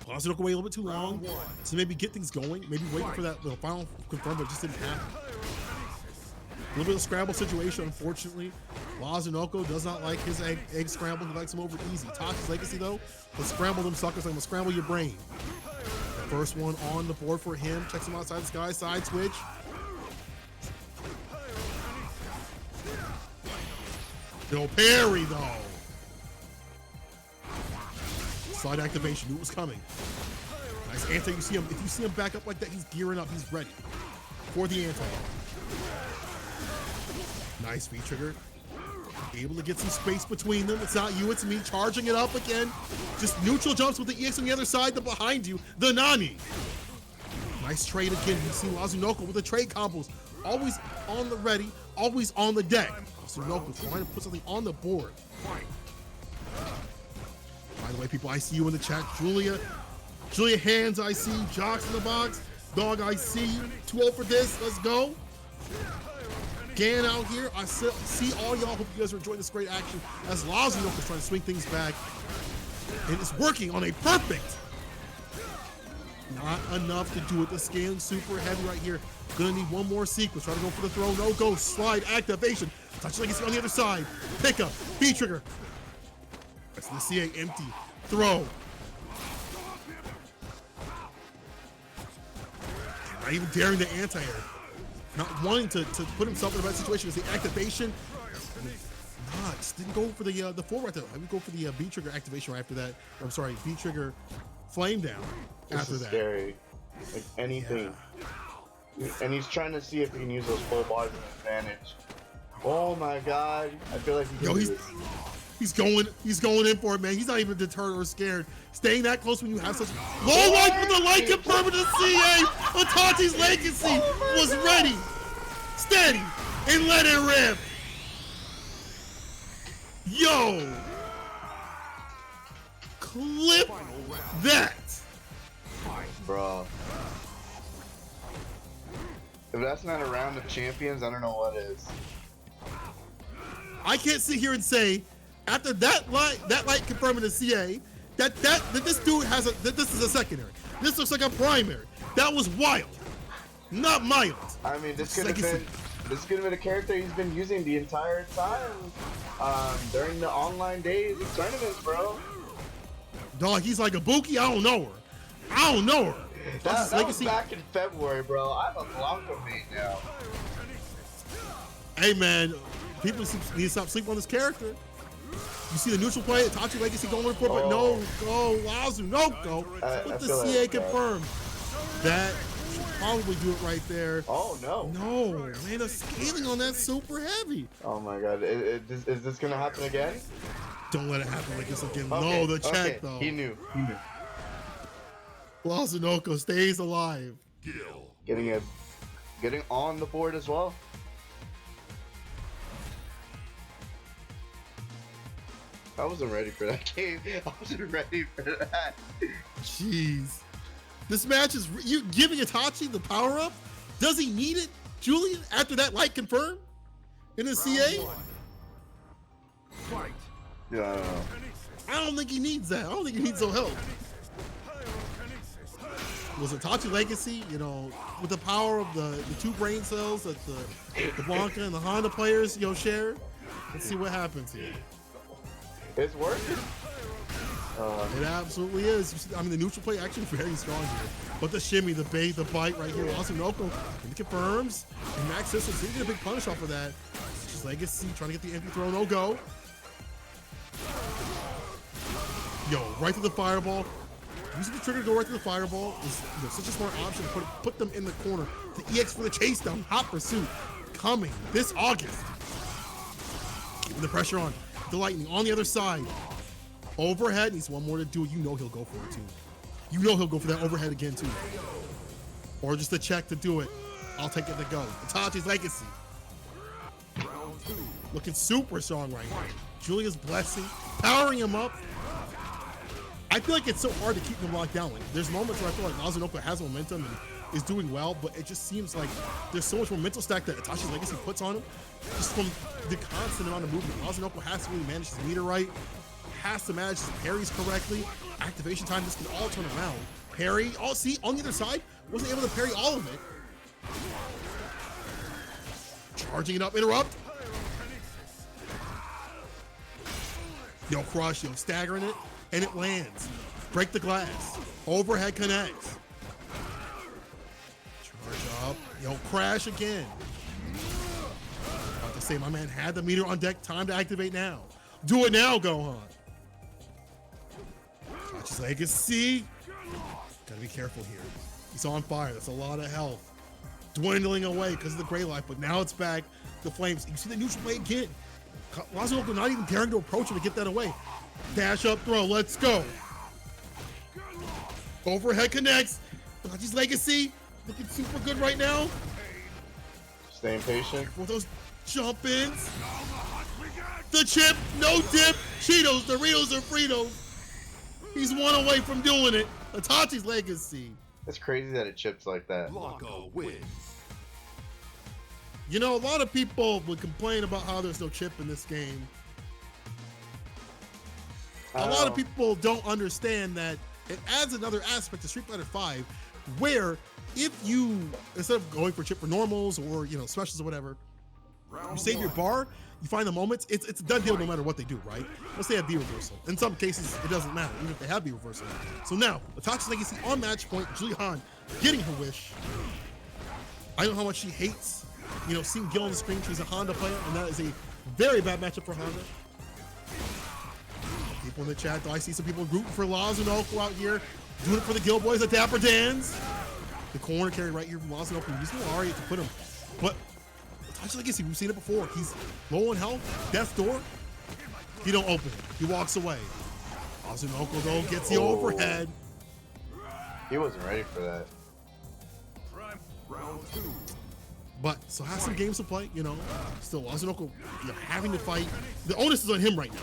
Azunoko waited a little bit too long, so maybe get things going. Maybe waiting for that final confirm, but it just didn't happen. A little bit of scramble situation, unfortunately. Azunoko does not like his egg scramble. He likes them over easy. Itachi's Legacy, though, let's scramble them suckers. I'm gonna scramble your brain. First one on the board for him. Checks him outside the sky. Side switch. No parry, though. Slide activation. Knew it was coming. Nice anti. You see him. If you see him back up like that, he's gearing up. He's ready for the anti. Nice V trigger. Able to get some space between them. It's not you, it's me. Charging it up again. Just neutral jumps with the EX on the other side. The behind you, the Nani. Nice trade again. You see Azunoko with the trade combos. Always on the ready, always on the deck. Azunoko trying to put something on the board. By the way, people, I see you in the chat. Julia Hands, I see. Jocks in the box. Dog, I see you. 2-0 for this. Let's go. Gan out here. I see all y'all. Hope you guys are enjoying this great action as Azunoko is trying to swing things back. And it's working on a perfect. Not enough to do it. The scaling super heavy right here. Gonna need one more sequence. Try to go for the throw. No go. Slide activation. Touch Legacy on the other side. Pick up. B trigger. That's the CA empty. Throw. Not even daring the anti-air. Not wanting to put himself in the right situation because the activation. Just didn't go for the full right there. I would go for the B trigger activation right after that. I'm sorry, B trigger flame down after this is that. Scary. Like anything. Yeah. And he's trying to see if he can use those full bars as an advantage. Oh my god. I feel like he can do it. He's going in for it, man. He's not even deterred or scared. Staying that close when you have such low light with the light confirming the CA. Itachi's Legacy was ready, steady, and let it rip. Yo, clip that. Bro. If that's not a round of champions, I don't know what is. I can't sit here and say, after that light confirming the CA, that this dude has that this is a secondary. This looks like a primary. That was wild, not mild. I mean, this could have been a character he's been using the entire time during the online days of tournaments, bro. Dog, he's like a Buki. I don't know her. That was back in February, bro. I'm a Blanco mate now. Hey, man, people need to stop sleeping on this character. You see the neutral play, Itachi Legacy going for it, but no go, Azunoko with the CA confirmed. That Should probably do it right there. Oh no. No, man, the scaling on that super heavy. Oh my god. Is this gonna happen again? Don't let it happen like this again. Okay, No, the check okay. though. He knew. Lazunoko stays alive. Gil. Getting on the board as well. I wasn't ready for that game. I wasn't ready for that. Jeez. This match is you giving Itachi the power up? Does he need it? Julian, after that light confirmed in the CA? Fight. Yeah, I don't know. I don't think he needs that. I don't think he needs no help. Was Itachi Legacy, you know, with the power of the two brain cells that the Blanca and the Honda players, you know, share? Let's see what happens here. It's working. It absolutely is. You see, I mean, the neutral play actually very strong here. But the shimmy, the bait, the bite right here. Lazunoko, and it confirms. And Max Systems didn't get a big punish off of that. Just Legacy trying to get the empty throw, no go. Yo, right to the fireball. Using the trigger to go right to the fireball is such a smart option to put them in the corner. The EX for the chase down, hot pursuit, coming this August. Keeping the pressure on. The lightning on the other side. Overhead needs one more to do it. You know he'll go for it too. You know he'll go for that overhead again too. Or just a check to do it. I'll take it to go. Itachi's Legacy. Round 2. Looking super strong right now. Julia's blessing, powering him up. I feel like it's so hard to keep him locked down. Like, there's moments where I feel like Lazunoko has momentum and is doing well, but it just seems like there's so much more mental stack that Itachi's Legacy puts on him. Just from the constant amount of movement. Lazunoko has to really manage his meter right, has to manage his parries correctly. Activation time, this can all turn around. Parry, oh, see, on the other side, wasn't able to parry all of it. Charging it up, interrupt. Yo, crush, yo, staggering it, and it lands. Break the glass. Overhead connects. Charge up. Yo, crash again. About to say, my man had the meter on deck. Time to activate now. Do it now, Gohan. Itachi's Legacy. Gotta be careful here. He's on fire. That's a lot of health. Dwindling away because of the gray life, but now it's back. The flames. You see the neutral play again. Lazunoko not even daring to approach him to get that away. Dash up throw. Let's go. Overhead connects. Itachi's Legacy looking super good right now. Staying patient. For those jump ins. The chip, no dip. Cheetos, Doritos, or Fritos. He's one away from doing it. Itachi's Legacy. It's crazy that it chips like that. Blanco wins. You know, a lot of people would complain about how there's no chip in this game. A lot of people don't understand that it adds another aspect to Street Fighter V, where if you, instead of going for chip for normals or, you know, specials or whatever, you save your bar, you find the moments, it's a done deal no matter what they do, right? Let's say they have B reversal. In some cases, it doesn't matter, even if they have B reversal. So now, Itachi's Legacy on match point, Julian getting her wish. I know how much she hates, you know, seeing Gil on the screen. She's a Honda player, and that is a very bad matchup for Honda. People in the chat, though, I see some people rooting for Lazunoko out here, doing it for the Gil boys at Dapper Dan's. The corner carry right here from Lazunoko, using Aria to put him. But Itachi's Legacy, we've seen it before. He's low on health, death door. He don't open it. He walks away. Lazunoko, though, gets the overhead. He wasn't ready for that. Round 2. But so has some games to play, you know. Still, Lazunoko, you know, having to fight. The onus is on him right now.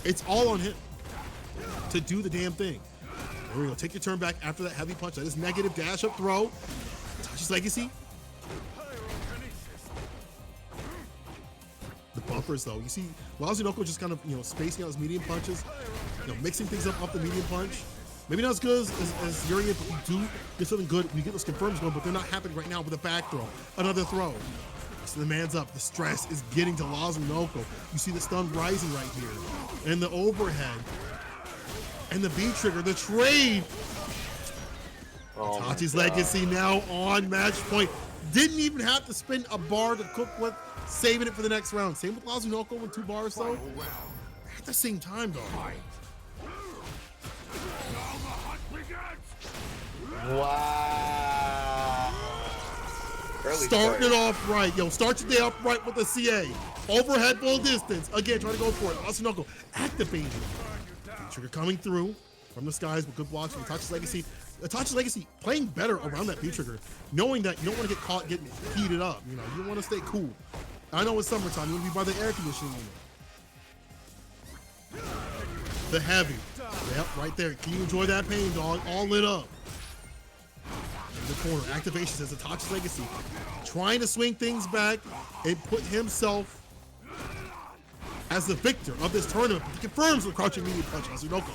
It's all on him to do the damn thing. There we go. Take your turn back after that heavy punch. That is negative. Dash up throw. Itachi's Legacy. The buffers, though. You see, Lazunoko just kind of, you know, spacing out his medium punches, you know, mixing things up the medium punch. Maybe not as good as Yuri, but we do get something good. We get those confirms going, but they're not happening right now with a back throw. Another throw. So the man's up. The stress is getting to Lazunoko. You see the stun rising right here. And the overhead. And the B trigger. The trade. Oh my Itachi's God. Legacy now on match point. Didn't even have to spend a bar to cook with, saving it for the next round. Same with Lazunoko with 2 bars, though. Final round. At the same time, though. Fight. Wow. Early Starting start. it off right. Yo, start your day off right with the CA. Overhead full distance. Again, trying to go for it. Asunoko activating. Trigger coming through from the skies with good blocks from Itachi's Legacy. Itachi's Legacy playing better around that B-Trigger, knowing that you don't want to get caught getting heated up. You know, you want to stay cool. I know it's summertime. You want to be by the air conditioning unit. The heavy. Yep, right there. Can you enjoy that pain, dog? All lit up. In the corner, activation says Itachi's Legacy. Trying to swing things back and put himself as the victor of this tournament. He confirms the crouching medium punch, Asunoko.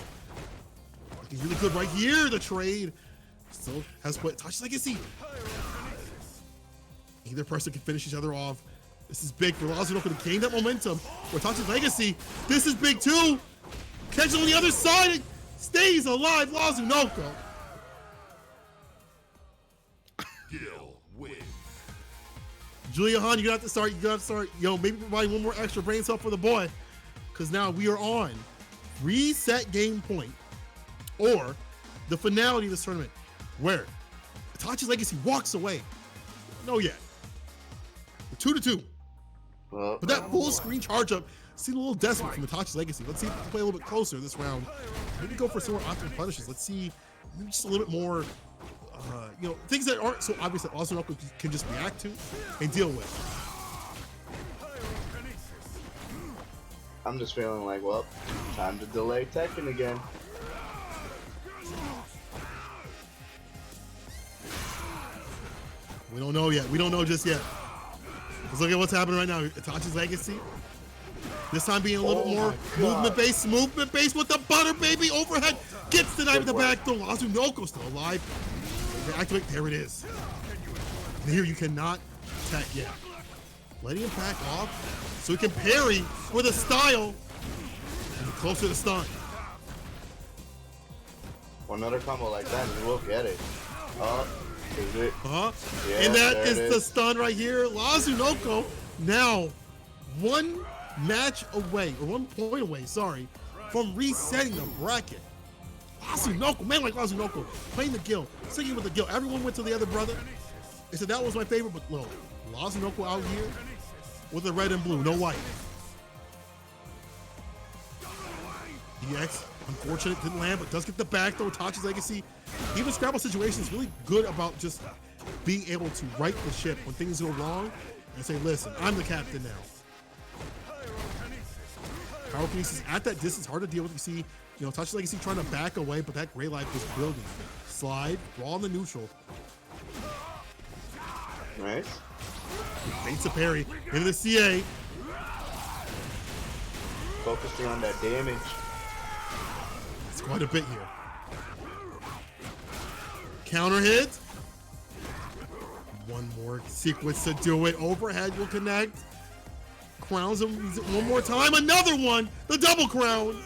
Looking really good right here. The trade still has put Itachi's Legacy. Either person can finish each other off. This is big for Asunoko to gain that momentum. For Itachi's Legacy, this is big too. Catch on the other side and stays alive, Asunoko. Gil wins. Julia Hahn, you got to start. You got to start. Yo, maybe provide one more extra brain cell for the boy, because now we are on reset game point, or the finality of this tournament, where Itachi's Legacy walks away. No yet. We're 2-2. Well, But that full screen charge up seemed a little desperate from Itachi's Legacy. Let's see if we can play a little bit closer this round. Maybe go for some more optimal punishes. Let's see, maybe just a little bit more. You know, things that aren't so obvious that Asunoko can just react to and deal with. I'm just feeling like, well, time to delay Tekken again. We don't know yet. We don't know just yet. Let's look at what's happening right now. Itachi's Legacy. This time being a little bit more movement-based with the butter, baby. Overhead gets the knife in the back door. Asunoko still alive. Activate. There it is. And here you cannot attack yet. Letting him back off so he can parry with a style. And closer to stun. Another combo like that, and we'll get it. Is it? Uh-huh. Yeah, And that there is it the is. stun right here. Asunoko now one match away, or 1 point away, sorry, from resetting the bracket. Asunoko, man like Asunoko, playing the Gil, singing with the Gil. Everyone went to the other brother. They said that was my favorite, but look, Asunoko out here with the red and blue, no white. EX, unfortunate, didn't land, but does get the back throw. Itachi's Legacy, even Scrabble situation is really good about just being able to right the ship when things go wrong and say, listen, I'm the captain now. Pyrokinesis at that distance, hard to deal with. You see, you know, Itachi's Legacy trying to back away, but that gray life is building. Slide, raw on the neutral. Nice. Baits a parry into the CA. Focusing on that damage. It's quite a bit here. Counter hit. One more sequence to do it. Overhead will connect. Crowns him one more time. Another one. The double crown.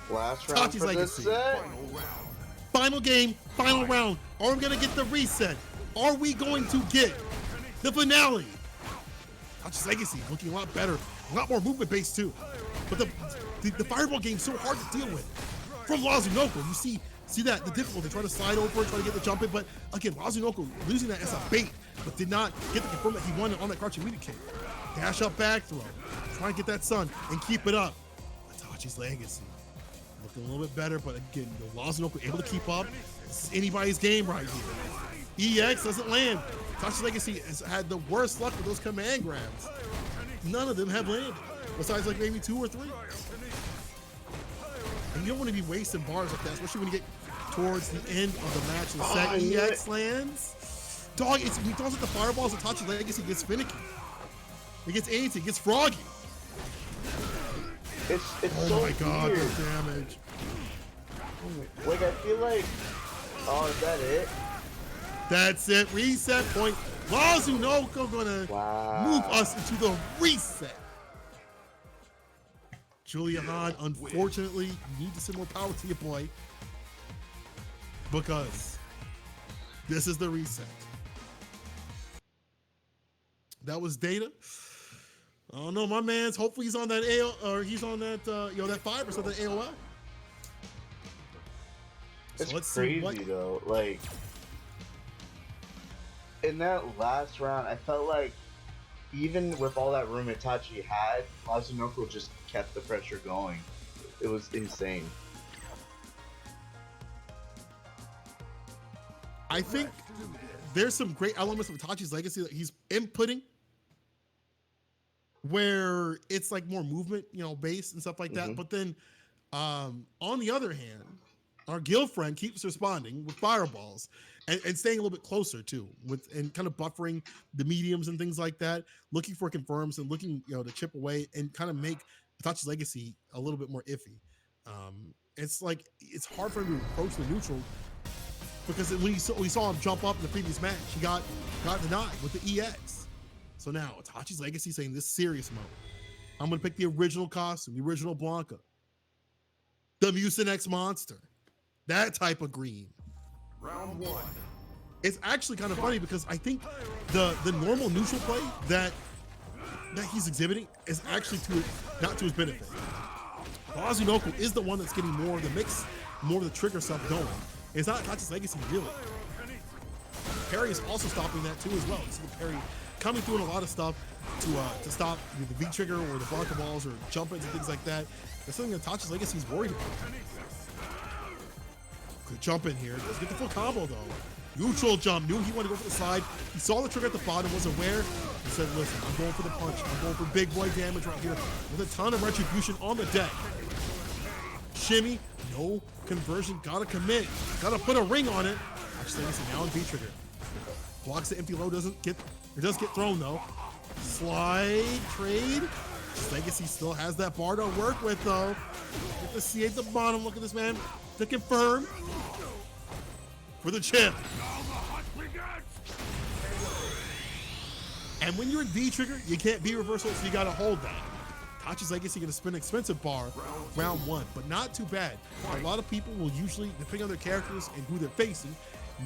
Last round Itachi's for this Legacy. set. Final game, final round. Are we going to get the reset? Are we going to get the finale? Itachi's Legacy looking a lot better. A lot more movement based too. But the fireball game is so hard to deal with. From Asunoko, you see that, the difficulty, try to slide over, try to get the jump in, but again, Asunoko losing that as a bait, but did not get the confirm that he won on that crouching media kick. Dash up back throw, try to get that sun and keep it up. Itachi's Legacy looking a little bit better, but again, Asunoko able to keep up. This is anybody's game right here. EX doesn't land. Itachi's Legacy has had the worst luck with those command grabs. None of them have landed, besides like maybe 2 or 3. And you don't want to be wasting bars like that, especially when you get towards the end of the match. The set yeah. EX lands. Dog, he throws at the fireballs, Itachi's Legacy gets finicky. It gets antsy, it gets froggy. It's Oh so my god, weird. the damage. Like, I feel like, oh, is that it? That's it, reset point. Asunoko gonna Wow. move us into the reset. Julia Hahn, unfortunately, you need to send more power to your boy, because this is the reset. That was Data. I don't know, my man's. Hopefully he's on that AO, or he's on that that 5 or something AOL. It's let's see crazy what. though. Like in that last round, I felt like even with all that room Itachi had, Mazunoko just kept the pressure going. It was insane. I think there's some great elements of Itachi's legacy that he's inputting where it's like more movement, based and stuff like that. But then on the other hand, our guild friend keeps responding with fireballs and staying a little bit closer too, and kind of buffering the mediums and things like that, looking for confirms and looking, to chip away and kind of make Itachi's legacy a little bit more iffy. It's like it's hard for him to approach the neutral because when we saw him jump up in the previous match, he got denied with the EX. So now Itachi's legacy saying this serious mode. I'm gonna pick the original costume, the original Blanca, the Mucinex monster, that type of green. Round 1. It's actually kind of funny because I think the normal neutral play that he's exhibiting is actually not to his benefit. Mazunoko is the one that's getting more of the mix, more of the trigger stuff going. It's not Itachi's legacy really. Parry is also stopping that too as well. You see the parry coming through in a lot of stuff to stop the V trigger or the Blanca balls or jump ins and things like that. That's something that Itachi's legacy is worried about. Good jump in here. Doesn't get the full combo though. Neutral jump. Knew he wanted to go for the side. He saw the trigger at the bottom, was aware. He said, listen, I'm going for the punch. I'm going for big boy damage right here with a ton of retribution on the deck. Shimmy. No conversion. Gotta commit. Gotta put a ring on it. Actually, listen, now in V trigger. Blocks the empty low. Does get thrown though. Slide trade. Legacy still has that bar to work with though. Get the C at the bottom. Look at this man to confirm for the chip. And when you're in V trigger, you can't be reversal, so you gotta hold that. Itachi's legacy gonna spin an expensive bar round 1, but not too bad. A lot of people will usually, depending on their characters and who they're facing,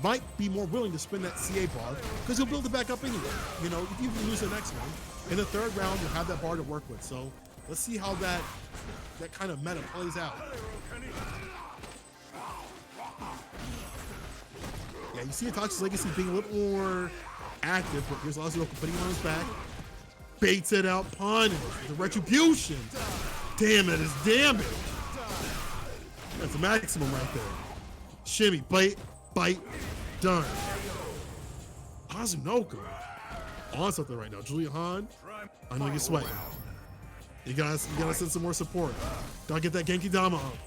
might be more willing to spin that CA bar because you'll build it back up anyway. If you lose the next one, in the third round, you'll have that bar to work with. So let's see how that kind of meta plays out. Yeah, you see Itachi's legacy being a little more active, but here's Lazio putting him on his back. Baits it out, punish, the retribution. Damn it, it's damage. That's a maximum right there. Shimmy, bite, done. Mazunoko on something right now. Julia Han, I know you're sweating. You gotta send some more support. Gotta get that Genki Dama up.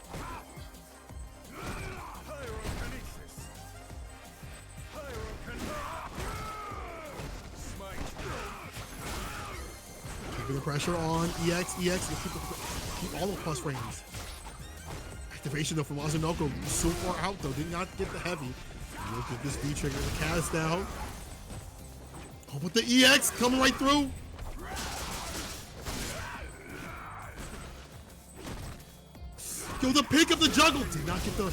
Keeping the pressure on EX, keep all the plus frames. Activation though from Mazunoko, so far out though, did not get the heavy. Look at this V trigger, the cast out. Oh, but the EX coming right through. Yo, the pick of the juggle did not get the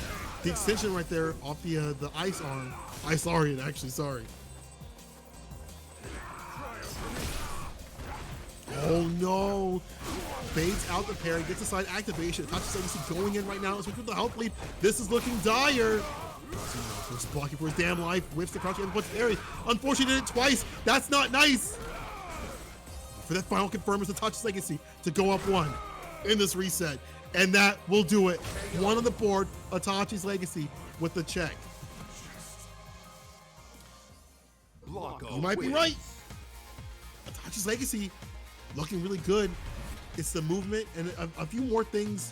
extension right there off the ice arm. Ice Lariat, actually, sorry. Oh no. Baits out the parry, gets a side activation. Itachi's legacy going in right now. Let's look at the health lead. This is looking dire. Just blocking for his damn life. Whips the crouch and punch parry. Unfortunately, did it twice. That's not nice. For that final confirm is Itachi's legacy to go up 1 in this reset. And that will do it. 1 on the board. Itachi's legacy with the check. You might be right. Itachi's legacy looking really good. It's the movement and a few more things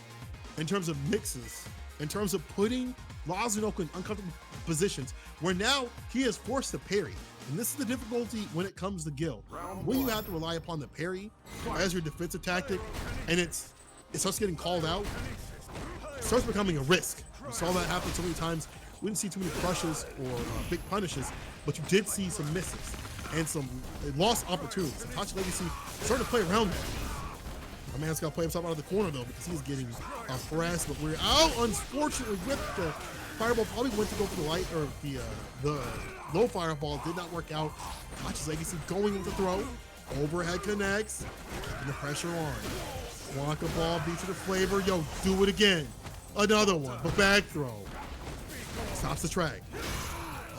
in terms of mixes, in terms of putting Mazunoko in uncomfortable positions where now he is forced to parry. And this is the difficulty when it comes to Gil. When you have to rely upon the parry as your defensive tactic and it starts getting called out, it starts becoming a risk. We saw that happen so many times. We didn't see too many crushes or big punishes, but you did see some misses and some lost opportunities. Itachi legacy started to play around that. My man's got to play himself out of the corner though because he's getting harassed, but we're out unfortunately with the fireball. Probably went to go for the light or the low fireball, did not work out. Itachi's legacy going into throw. Overhead connects, keeping the pressure on. Wonka ball beats to the flavor. Yo, do it again. Another one, but back throw. stops the track.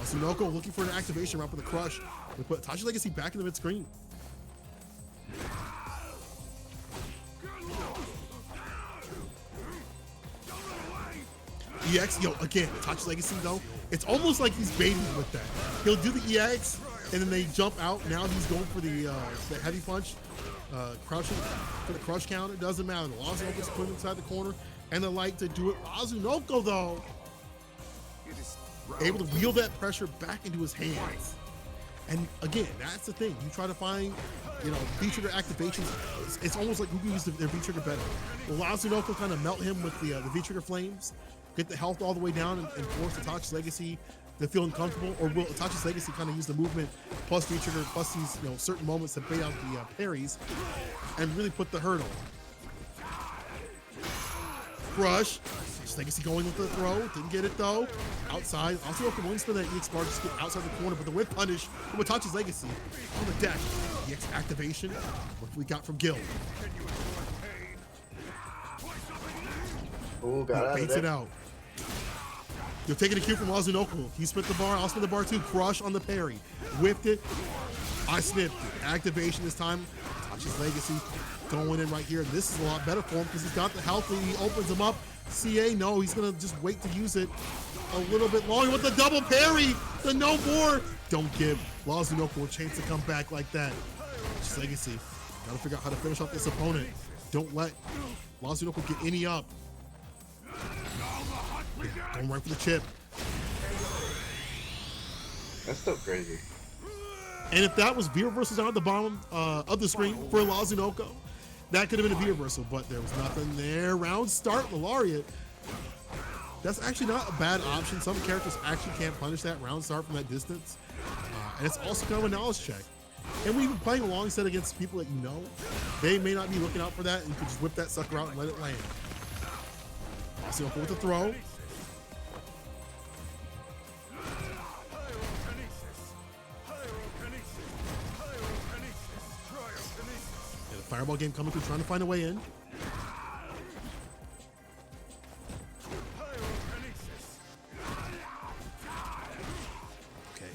Sunoko looking for an activation route for the crush. We put Itachi Legacy back in the mid-screen. EX, yo, again, Itachi Legacy though, it's almost like he's baiting with that. He'll do the EX, and then they jump out. Now he's going for the heavy punch, crouching for the crush count. It doesn't matter. The Lazunoko's put him inside the corner, and the light to do it. Lazunoko though, able to wheel that pressure back into his hands. And again, that's the thing. You try to find, V-trigger activations. It's almost like who can use their V-trigger better. Will Lazunoko kind of melt him with the V-trigger flames, get the health all the way down, and force Itachi's Legacy to feel uncomfortable? Or will Itachi's Legacy kind of use the movement plus V-trigger plus these certain moments to bait out the parries and really put the hurt on? Crush. Legacy going with the throw, didn't get it though. Outside, also up the wing spin that EX bar just get outside the corner, but the whip punish from Itachi's Legacy on the deck. EX activation, what we got from Gil. Ooh, got out of Baits there. it out. You're taking a cue from Lazunoko. He split the bar, I'll split the bar too. Crush on the parry. Whipped it. I snipped it. Activation this time. Itachi's Legacy going in right here. This is a lot better for him because he's got the health and he opens him up. CA, no, he's gonna just wait to use it a little bit longer with the double parry. The no more. Don't give Lazunoko a chance to come back like that. Just Legacy. Gotta figure out how to finish off this opponent. Don't let Lazunoko get any up. Going right for the chip. That's still crazy. And if that was V reversals down at the bottom of the screen for Lazunoko, that could have been a V reversal, but there was nothing there. Round start, Lariat. That's actually not a bad option. Some characters actually can't punish that round start from that distance. And it's also kind of a knowledge check. And we've been playing alongside against people that you know. They may not be looking out for that, and you can just whip that sucker out and let it land. Lazunoko with the throw. Fireball game coming through, trying to find a way in. Okay,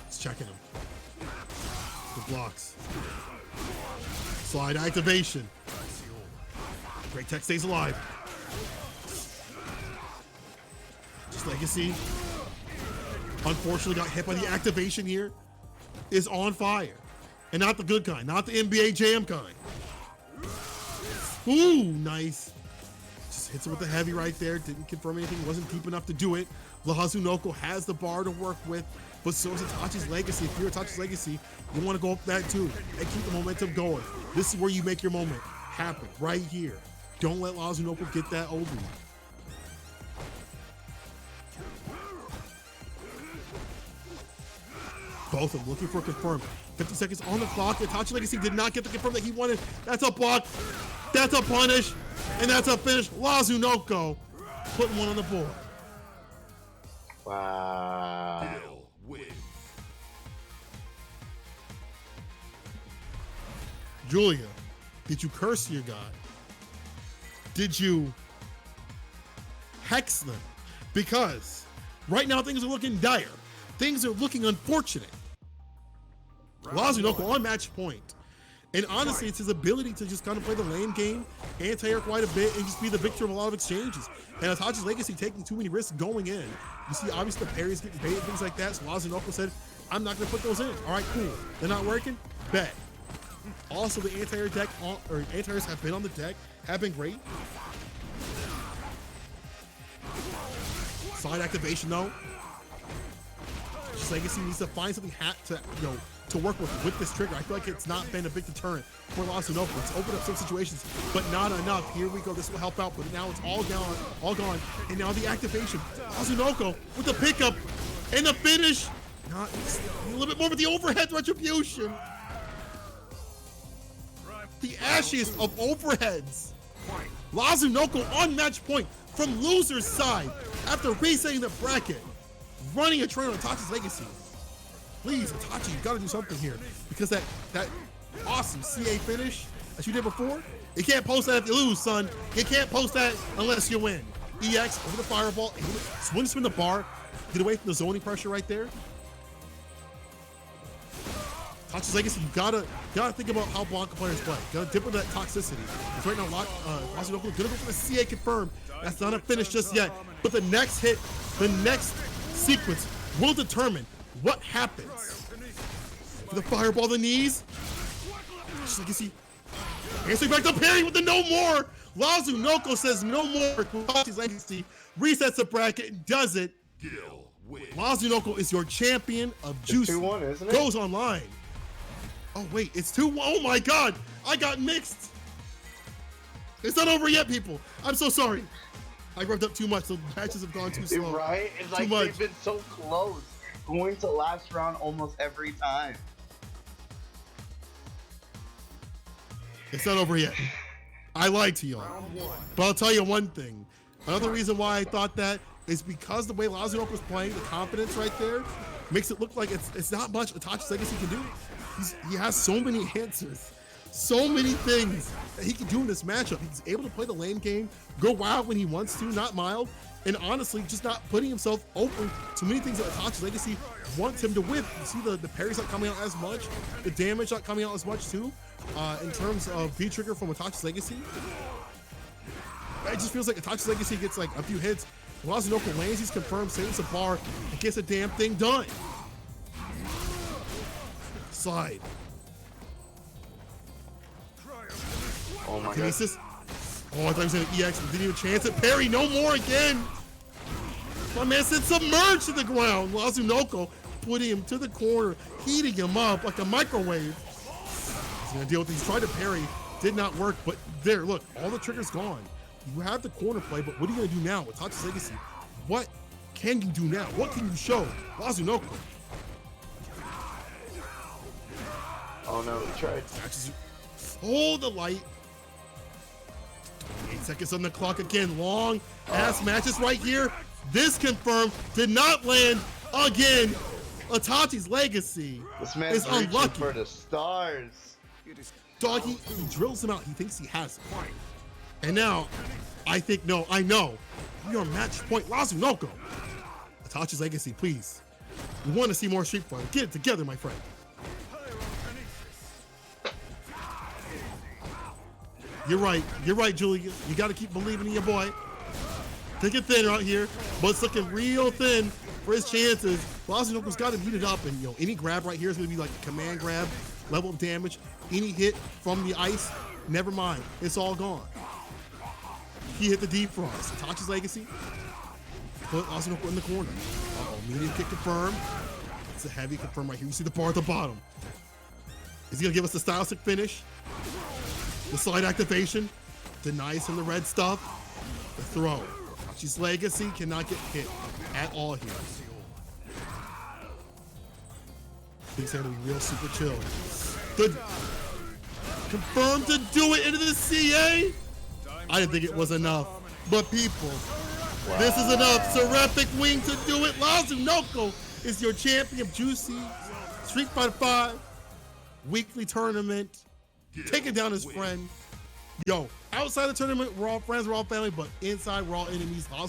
it's checking him. The blocks. Slide activation. Great Tech stays alive. Just Legacy. Unfortunately got hit by the activation here. Is on fire. And not the good kind, not the NBA Jam kind. Ooh, nice. Just hits it with the heavy right there. Didn't confirm anything. Wasn't deep enough to do it. Lazunoko has the bar to work with, but so is Itachi's Legacy. If you're Itachi's Legacy, you want to go up that too and keep the momentum going. This is where you make your moment happen, right here. Don't let Lazunoko get that over you. Both of them looking for a confirm. 50 seconds on the clock. Itachi Legacy did not get the confirm that he wanted. That's a block. That's a punish. And that's a finish. Lazunoko putting one on the board. Wow. Gil win. Julia, did you curse your god? Did you hex them? Because right now things are looking dire. Things are looking unfortunate. Lazunoko on match point. And honestly, it's his ability to just kind of play the lane game, anti-air quite a bit, and just be the victor of a lot of exchanges. And Itachi's Legacy taking too many risks going in. You see, obviously, the parries getting baited, things like that. So Lazunoko said, I'm not going to put those in. All right, cool. They're not working? Bet. Also, the anti-air deck, or anti-airs have been on the deck, have been great. Side activation, though. Just Legacy needs to find something to work with this trigger. I feel like it's not been a big deterrent for Lazunoko. It's opened up some situations, but not enough. Here we go. This will help out, but now it's all gone. And now the activation. Lazunoko with the pickup and the finish. Not a little bit more with the overhead retribution. The ashiest of overheads. Lazunoko on match point from loser's side after resetting the bracket, running a train on Itachi's Legacy. Please, Itachi, you gotta do something here. Because that awesome CA finish that you did before, you can't post that if you lose, son. You can't post that unless you win. EX over the fireball, able to swing the bar, get away from the zoning pressure right there. Toxic Legacy, you gotta think about how Blanca players play. Gotta dip into that toxicity. Because right now, Lazunoko gonna go for the CA confirm. That's not a finish just yet. But the next hit, the next sequence will determine what happens. For the fireball, the knees. Toxic Legacy. Answering back to parry with the no more. Lazunoko says no more. Toxic Legacy resets the bracket and does it. Gil wins. Lazunoko is your champion of Juicy. 2-1, isn't it? Goes online. Oh wait, it's 2-1. Oh my god, I got mixed. It's not over yet, people. I'm so sorry. I revved up too much. The matches have gone too slow. Right? It's like they've been so close. Going to last round almost every time. It's not over yet. I lied to y'all. But I'll tell you one thing. Another reason why I thought that is because the way Lazunoko was playing, the confidence right there, makes it look like it's not much Itachi's Legacy can do. He has so many answers, so many things that he can do in this matchup. He's able to play the lane game, go wild when he wants to, not mild, and honestly, just not putting himself open to many things that Itachi's Legacy wants him to whip. You see the parry's not coming out as much, the damage not coming out as much too, in terms of V-trigger from Itachi's Legacy. It just feels like Itachi's Legacy gets like a few hits. Lazunoko lands, he's confirmed, saves the bar, and gets a damn thing done. Slide. Oh my god. Kinesis. Oh, I thought he was gonna EX, but didn't even chance it. Parry, no more again. My man said submerged to the ground. Lazunoko putting him to the corner, heating him up like a microwave. He's gonna deal with it. He's tried to parry, did not work, but there, look, all the triggers gone. You have the corner play, but what are you gonna do now with Itachi's Legacy? What can you do now? What can you show Lazunoko? Oh no, he tried. Hold the light. 8 seconds on the clock again. Long ass matches right here. This confirmed did not land again. Itachi's Legacy This man's is reaching unlucky. for the stars. Dog, he drills him out. He thinks he has it. And now, I know. We are match point Lazunoko. Itachi's Legacy, please. We want to see more Street Fighter. Get it together, my friend. You're right, Julia. You got to keep believing in your boy. Take it thin out here, but it's looking real thin for his chances. Lazunoko's got to beat it up, and any grab right here is going to be like a command grab, level of damage. Any hit from the ice, never mind. It's all gone. He hit the defrost. Itachi's Legacy. Put Lazunoko in the corner. Uh-oh, medium kick confirmed. It's a heavy confirm right here. You see the bar at the bottom. Is he going to give us the stylistic finish? The slide activation denies him the red stuff. The throw. Itachi's Legacy cannot get hit at all here. Things have to be real super chill. The confirmed to do it into the CA. I didn't think it was enough, but people, this is enough. Seraphic Wing to do it. Lazunoko is your champion of Juicy Street Fighter 5 weekly tournament. Taking down his friend. Yo, outside the tournament, we're all friends, we're all family, but inside, we're all enemies. Lazunoko